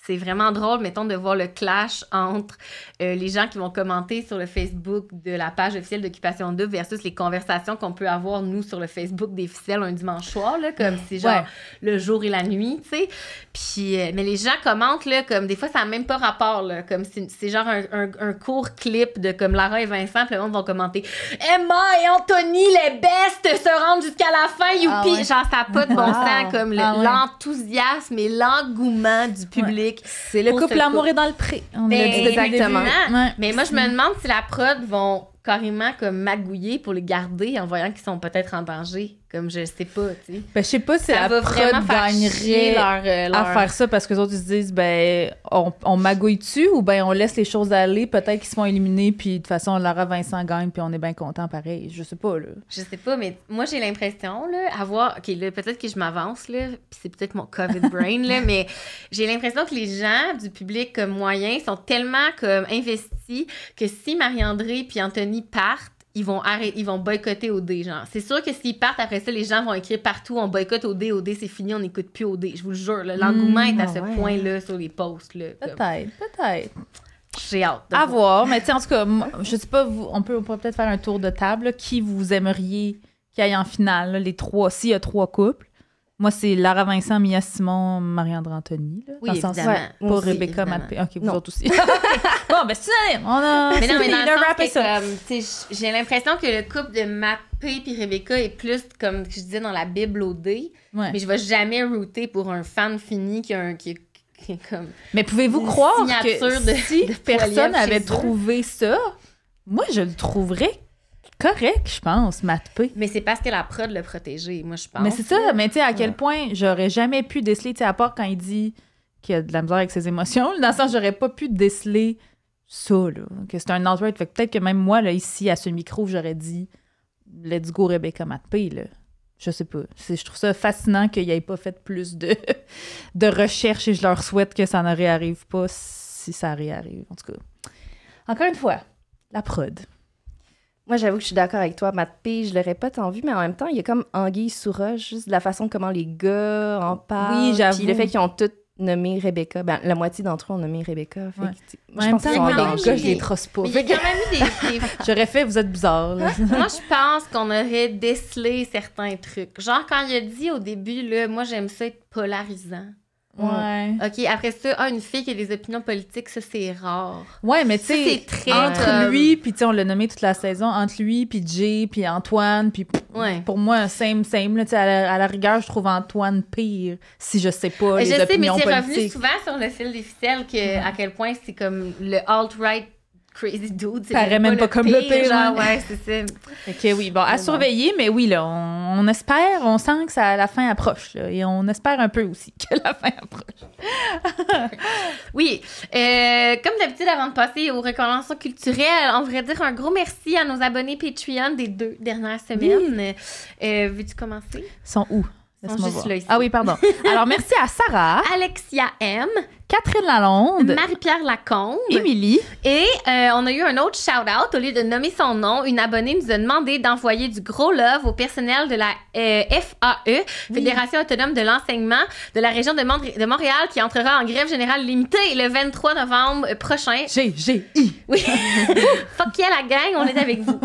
c'est vraiment drôle, mettons, de voir le clash entre les gens qui vont commenter sur le Facebook de la page officielle d'Occupation Double versus les conversations qu'on peut avoir, nous, sur le Facebook des ficelles un dimanche soir, là, comme c'est genre le jour et la nuit, tu sais. Puis, mais les gens commentent, là, comme des fois, ça n'a même pas rapport, là, comme c'est genre un court clip de comme Lara et Vincent, puis le monde va commenter « Emma et Anthony, les bestes, se rendent jusqu'à la fin, youpi! » Genre, ça n'a pas de bon sens, comme l'enthousiasme et l'engouement du public.
C'est le couple L'amour est dans le pré. On l'a dit
exactement.
Mais moi, je me demande si la prod vont carrément comme magouiller pour les garder en voyant qu'ils sont peut-être en danger. Comme je sais pas, tu sais.
Ben, je sais pas si la prod gagnerait à faire ça parce que les autres ils se disent, ben, on magouille-tu ou ben on laisse les choses aller, peut-être qu'ils se font éliminer, puis de toute façon, Lara Vincent gagne, puis on est bien content pareil. Je sais pas, là.
Je sais pas, mais moi, j'ai l'impression, là, OK, là, peut-être que je m'avance, là, puis c'est peut-être mon COVID brain, là, mais j'ai l'impression que les gens du public comme moyen sont tellement comme investis que si Marie-André puis Anthony partent, ils vont boycotter OD, genre. C'est sûr que s'ils partent, après ça, les gens vont écrire partout, on boycotte OD, c'est fini, on n'écoute plus OD. Je vous le jure, là, l'engouement est à ce point-là sur les posts, là.
Peut-être.
J'ai hâte.
À voir, mais tu sais, en tout cas, je sais pas, on pourrait peut-être faire un tour de table, là. Qui vous aimeriez qu'il y ait en finale, là, les trois, s'il y a 3 couples. Moi, c'est Lara Vincent, Mia Simon, Marie-André Anthony. Là,
oui,
dans
évidemment.
Pas
aussi,
Rebecca
évidemment.
Matt. OK, vous autres aussi. Bon, ben c'est on a...
Mais non, mais dans le sens que,
ça.
j'ai l'impression que le couple de Matt P et Rebecca est plus, comme je disais, dans la Bible OD.
Ouais.
Mais je vais jamais router pour un fan fini qui est comme...
Mais pouvez-vous croire que si
de
personne avait
chez eux.
trouvé ça, moi, je le trouverais correct, je pense, Matt P.
Mais c'est parce que la prod l'a protégé, moi, je pense.
Mais c'est ça, mais tu sais, à quel point j'aurais jamais pu déceler, tu sais, à part quand il dit qu'il a de la misère avec ses émotions, dans le sens, j'aurais pas pu déceler ça, là, que c'est un outright. Fait que peut-être que même moi, là, ici, à ce micro, j'aurais dit « Let's go, Rebecca Matt P », là. Je sais pas. Je trouve ça fascinant qu'ils n'aient pas fait plus de recherches et je leur souhaite que ça ne réarrive pas si ça réarrive, en tout cas. Encore une fois, la prod.
Moi, j'avoue que je suis d'accord avec toi. Matt P, je l'aurais pas tant vu, mais en même temps, il y a comme anguille sous roche, juste de la façon comment les gars en parlent.
Oui, j'avoue.
Puis le fait qu'ils ont tous nommé Rebecca. Ben, la moitié d'entre eux ont nommé Rebecca. Fait que, moi,
je pense qu'ils sont les gars, je les trosse pas.
Mais il y a quand même eu des...
J'aurais fait, vous êtes bizarre. Là.
Moi, je pense qu'on aurait décelé certains trucs. Genre, quand il a dit au début, là, moi, j'aime ça être polarisant.
Ouais.
OK, après ça, une fille qui a des opinions politiques, ça, c'est rare.
Ouais, mais tu sais, entre lui, puis tu sais, on l'a nommé toute la saison, entre lui, puis Jay, puis Antoine, puis pour moi, same, là, tu sais, à la rigueur, je trouve Antoine pire, si je sais pas les opinions politiques.
Je sais, mais c'est revenu souvent sur le fil des ficelles à quel point c'est comme le alt-right crazy dude. C'est
paraît même pas comme le pire.
Genre, ouais, c'est ça.
OK, oui. Bon, à surveiller, mais oui, là, on espère, on sent que la fin approche. Là, et on espère un peu aussi que la fin approche.
Oui. Comme d'habitude, avant de passer aux recommandations culturelles, on voudrait dire un gros merci à nos abonnés Patreon des 2 dernières semaines. Veux-tu commencer?
Ils sont où?
Laisse-moi voir. Là, ici.
Ah oui, pardon. Alors, merci à Sarah.
Alexia M.
Catherine Lalonde,
Marie-Pierre Lacombe,
Émilie.
Et on a eu un autre shout-out. Au lieu de nommer son nom, une abonnée nous a demandé d'envoyer du gros love au personnel de la FAE, Fédération autonome de l'enseignement de la région de Montréal, qui entrera en grève générale limitée le 23 novembre prochain.
GGI.
Oui. Fuck yeah, la gang, on est avec vous.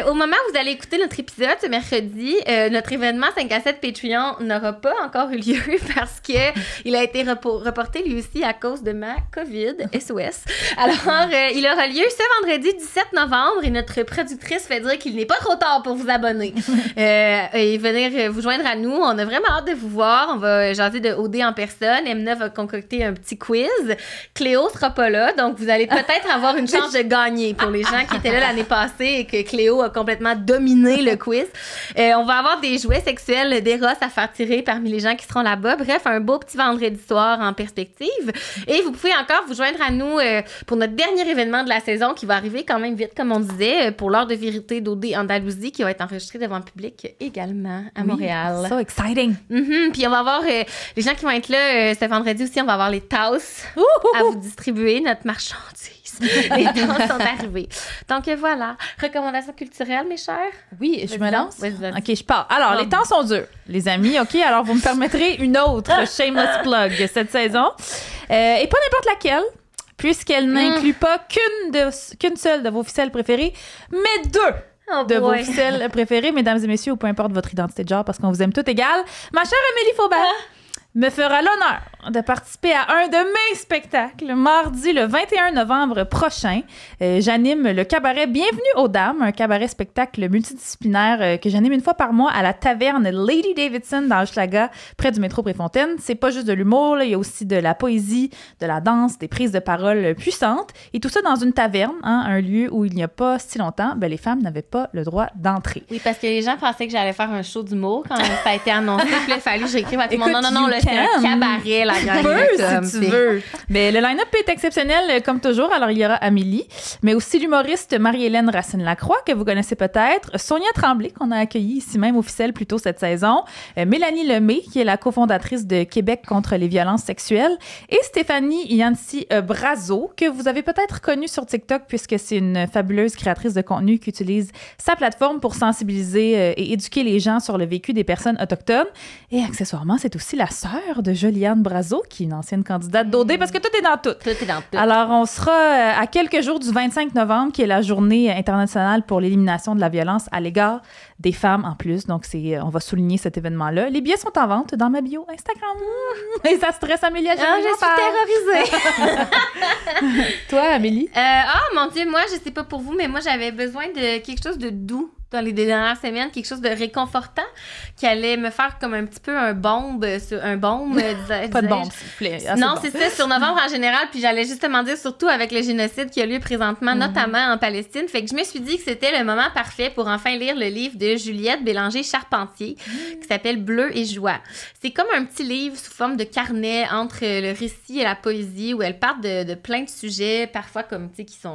Au moment où vous allez écouter notre épisode ce mercredi, notre événement 5 à 7 Patreon n'aura pas encore eu lieu parce qu'il a été reporté lui aussi à cause de ma COVID, SOS. Alors, il aura lieu ce vendredi 17 novembre et notre productrice fait dire qu'il n'est pas trop tard pour vous abonner et venir vous joindre à nous. On a vraiment hâte de vous voir. On va jaser de OD en personne. Emna va concocter un petit quiz. Cléo sera pas là, donc vous allez peut-être avoir une chance de gagner pour les gens qui étaient là l'année passée et que Cléo a complètement dominé le quiz. On va avoir des jouets sexuels d'Eros à faire tirer parmi les gens qui seront là-bas. Bref, un beau petit vendredi soir en perspective. Et vous pouvez encore vous joindre à nous pour notre dernier événement de la saison qui va arriver quand même vite, comme on disait, pour l'heure de vérité d'OD Andalousie qui va être enregistré devant le public également à Montréal.
So exciting!
Puis on va avoir les gens qui vont être là ce vendredi aussi, on va avoir les tasses à vous distribuer, notre marchandise. Les tasses sont arrivées. Donc voilà, recommandations culturelles, mes chers?
Oui, je me lance?
Vas-y.
OK, je pars. Alors, les temps sont durs, les amis. OK, alors vous me permettrez une autre shameless plug cette saison. Et pas n'importe laquelle, puisqu'elle n'inclut pas qu'une seule de vos ficelles préférées, mais 2 de vos ficelles préférées, mesdames et messieurs, ou peu importe votre identité de genre, parce qu'on vous aime toutes égales. Ma chère Amélie Faubert me fera l'honneur de participer à un de mes spectacles mardi le 21 novembre prochain. J'anime le cabaret Bienvenue aux Dames, un cabaret spectacle multidisciplinaire que j'anime une fois par mois à la taverne Lady Davidson dans Hochelaga, près du métro Préfontaine. C'est pas juste de l'humour, là, il y a aussi de la poésie, de la danse, des prises de parole puissantes, et tout ça dans une taverne, un lieu où il n'y a pas si longtemps, les femmes n'avaient pas le droit d'entrer.
Oui, parce que les gens pensaient que j'allais faire un show d'humour quand ça a été annoncé, puis là, il fallait que j'écrive à tout le monde. Non, là, c'est un cabaret, la gang.
Si tu veux. Mais le line-up est exceptionnel, comme toujours. Alors, il y aura Amélie, mais aussi l'humoriste Marie-Hélène Racine-Lacroix, que vous connaissez peut-être, Sonia Tremblay, qu'on a accueillie ici même au Ficelle plus tôt cette saison, Mélanie Lemay, qui est la cofondatrice de Québec contre les violences sexuelles, et Stéphanie Yancy Brazo, que vous avez peut-être connue sur TikTok, puisque c'est une fabuleuse créatrice de contenu qui utilise sa plateforme pour sensibiliser et éduquer les gens sur le vécu des personnes autochtones. Et accessoirement, c'est aussi la sœur de Joliane Brazo, qui est une ancienne candidate d'OD, parce que tout est dans tout.
Tout est dans tout.
Alors, on sera à quelques jours du 25 novembre, qui est la journée internationale pour l'élimination de la violence à l'égard des femmes en plus. Donc, on va souligner cet événement-là. Les billets sont en vente dans ma bio Instagram. Et ça stresse Amélie.
Je suis terrorisée.
Toi, Amélie?
Mon Dieu, moi, je sais pas pour vous, mais moi, j'avais besoin de quelque chose de doux dans les dernières semaines, quelque chose de réconfortant qui allait me faire comme un petit peu un baume.
Pas de bombe, s'il vous plaît.
Non, c'est ça, sur novembre en général, puis j'allais justement dire surtout avec le génocide qui a lieu présentement, notamment en Palestine. Fait que je me suis dit que c'était le moment parfait pour enfin lire le livre de Juliette Bélanger-Charpentier qui s'appelle Bleu et joie. C'est comme un petit livre sous forme de carnet entre le récit et la poésie où elle parle de plein de sujets, parfois comme, tu sais,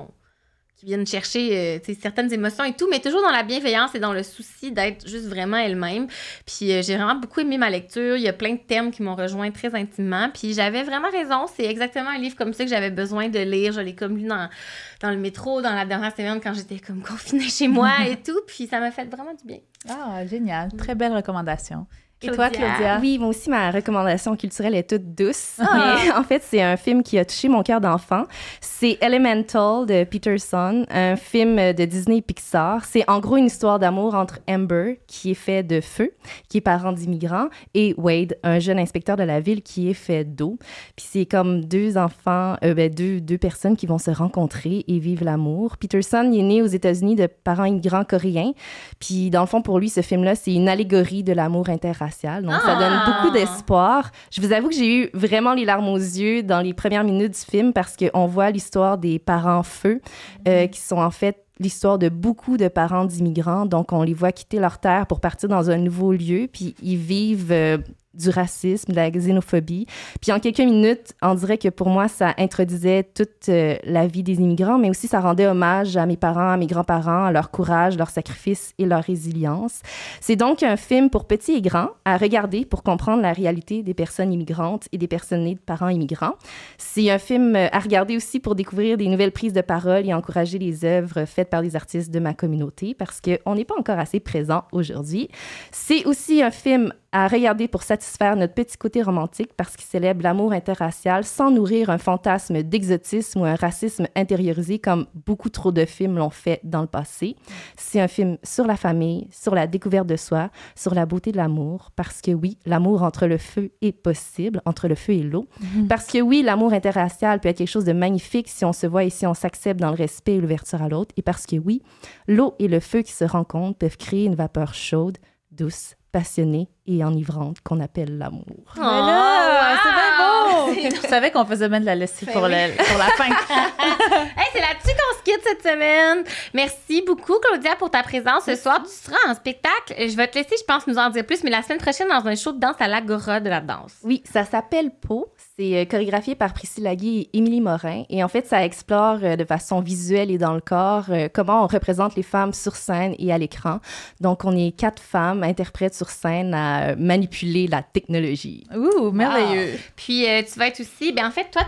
qui viennent chercher certaines émotions et tout, mais toujours dans la bienveillance et dans le souci d'être juste vraiment elle-même. Puis j'ai vraiment beaucoup aimé ma lecture. Il y a plein de thèmes qui m'ont rejoint très intimement. Puis j'avais vraiment raison. C'est exactement un livre comme ça que j'avais besoin de lire. Je l'ai comme lu dans le métro, dans la dernière semaine quand j'étais comme confinée chez moi et tout. Puis ça m'a fait vraiment du bien.
Ah, génial. Très belle recommandation. Et toi, Claudia?
Oui, moi aussi, ma recommandation culturelle est toute douce. Mais en fait, c'est un film qui a touché mon cœur d'enfant. C'est Elemental de Peterson, un film de Disney Pixar. C'est en gros une histoire d'amour entre Amber, qui est fait de feu, qui est parent d'immigrants, et Wade, un jeune inspecteur de la ville qui est fait d'eau. Puis c'est comme deux enfants, deux personnes qui vont se rencontrer et vivre l'amour. Peterson, il est né aux États-Unis de parents immigrants coréens. Puis dans le fond, pour lui, ce film-là, c'est une allégorie de l'amour interracial. Donc, ça donne beaucoup d'espoir. Je vous avoue que j'ai eu vraiment les larmes aux yeux dans les premières minutes du film parce qu'on voit l'histoire des parents feu qui sont en fait l'histoire de beaucoup de parents d'immigrants. Donc, on les voit quitter leur terre pour partir dans un nouveau lieu, puis ils vivent du racisme, de la xénophobie. Puis en quelques minutes, on dirait que pour moi, ça introduisait toute la vie des immigrants, mais aussi ça rendait hommage à mes parents, à mes grands-parents, à leur courage, leur sacrifice et leur résilience. C'est donc un film pour petits et grands à regarder pour comprendre la réalité des personnes immigrantes et des personnes nées de parents immigrants. C'est un film à regarder aussi pour découvrir des nouvelles prises de parole et encourager les œuvres faites par des artistes de ma communauté parce qu'on n'est pas encore assez présent aujourd'hui. C'est aussi un film à regarder pour satisfaire notre petit côté romantique parce qu'il célèbre l'amour interracial sans nourrir un fantasme d'exotisme ou un racisme intériorisé comme beaucoup trop de films l'ont fait dans le passé. C'est un film sur la famille, sur la découverte de soi, sur la beauté de l'amour parce que oui, l'amour entre le feu est possible, entre le feu et l'eau. Parce que oui, l'amour interracial peut être quelque chose de magnifique si on se voit et si on s'accepte dans le respect et l'ouverture à l'autre. Et parce que oui, l'eau et le feu qui se rencontrent peuvent créer une vapeur chaude, douce, passionnée et enivrante qu'on appelle l'amour.
C'est bien beau! Je savais qu'on faisait bien de la lessive pour la fin.
Hey, c'est là-dessus qu'on se quitte cette semaine. Merci beaucoup, Claudia, pour ta présence ce soir. Tu seras en spectacle. Je vais te laisser, je pense, nous en dire plus, mais la semaine prochaine, dans un show de danse à l'Agora de la danse.
Oui, ça s'appelle Pau. C'est chorégraphié par Priscilla Guy et Émilie Morin. Et en fait, ça explore de façon visuelle et dans le corps comment on représente les femmes sur scène et à l'écran. Donc, on est 4 femmes interprètes sur scène à manipuler la technologie.
Ouh, merveilleux.
Wow. Puis, tu vas être aussi... en fait, toi,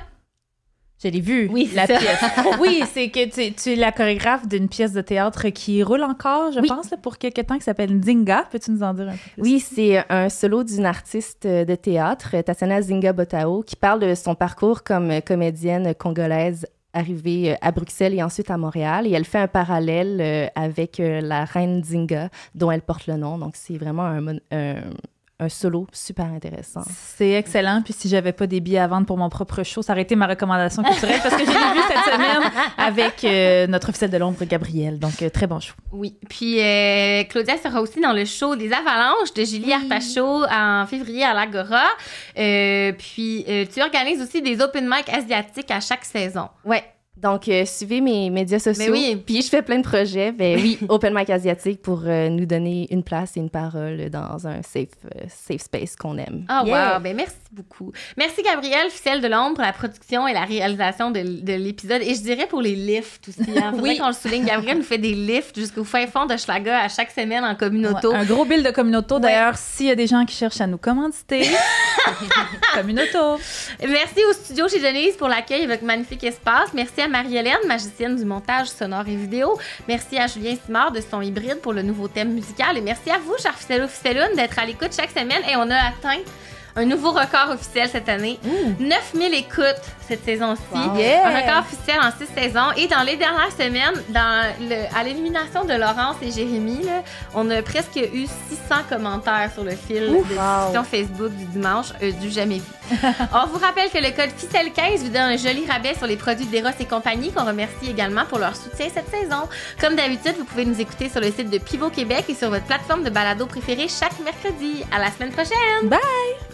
Je l'ai vu,
Oui,
la
c'est ça.
pièce. Oui, c'est que tu es la chorégraphe d'une pièce de théâtre qui roule encore, je pense, là, pour quelque temps, qui s'appelle Nzinga. Peux-tu nous en dire un peu plus?
Oui, c'est un solo d'une artiste de théâtre, Tatiana Zinga Botao, qui parle de son parcours comme comédienne congolaise arrivée à Bruxelles et ensuite à Montréal. Et elle fait un parallèle avec la reine Zinga, dont elle porte le nom. Donc, c'est vraiment un solo super intéressant.
C'est excellent. Puis si j'avais pas des billets à vendre pour mon propre show, ça aurait été ma recommandation culturelle parce que je l'ai vu cette semaine avec notre officielle de l'ombre, Gabrielle. Donc, très bon show.
Oui. Puis Claudia sera aussi dans le show des Avalanches de Julie Artachot en février à l'Agora. Puis tu organises aussi des open mic asiatiques à chaque saison.
Ouais. Donc, suivez mes médias sociaux.
Mais oui.
Puis, je fais plein de projets. Ben oui, Open Mic Asiatique pour nous donner une place et une parole dans un safe space qu'on aime.
Ah, wow! Ben merci beaucoup. Merci, Gabrielle, officielle de l'ombre, pour la production et la réalisation de l'épisode. Et je dirais pour les lifts aussi. Hein. Faudrait qu'on le souligne. Gabrielle nous fait des lifts jusqu'au fin fond de Schlaga à chaque semaine en communauto.
Ouais, un gros bill de communauto. D'ailleurs, s'il y a des gens qui cherchent à nous commanditer, communauto.
Merci au studio chez Denise pour l'accueil et votre magnifique espace. Merci à Marie-Hélène, magicienne du montage sonore et vidéo. Merci à Julien Simard de Son Hybride pour le nouveau thème musical. Et merci à vous, chers Ficello Ficelloune, d'être à l'écoute chaque semaine. Et on a atteint un nouveau record officiel cette année. 9000 écoutes cette saison-ci.
Wow.
Yeah.
Un record officiel en 6 saisons. Et dans les dernières semaines, à l'élimination de Laurence et Jérémy, là, on a presque eu 600 commentaires sur le fil de discussion Facebook du dimanche, du jamais vu. On vous rappelle que le code FICEL15 vous donne un joli rabais sur les produits d'Eros et compagnie, qu'on remercie également pour leur soutien cette saison. Comme d'habitude, vous pouvez nous écouter sur le site de Pivot Québec et sur votre plateforme de balado préférée chaque mercredi. À la semaine prochaine!
Bye!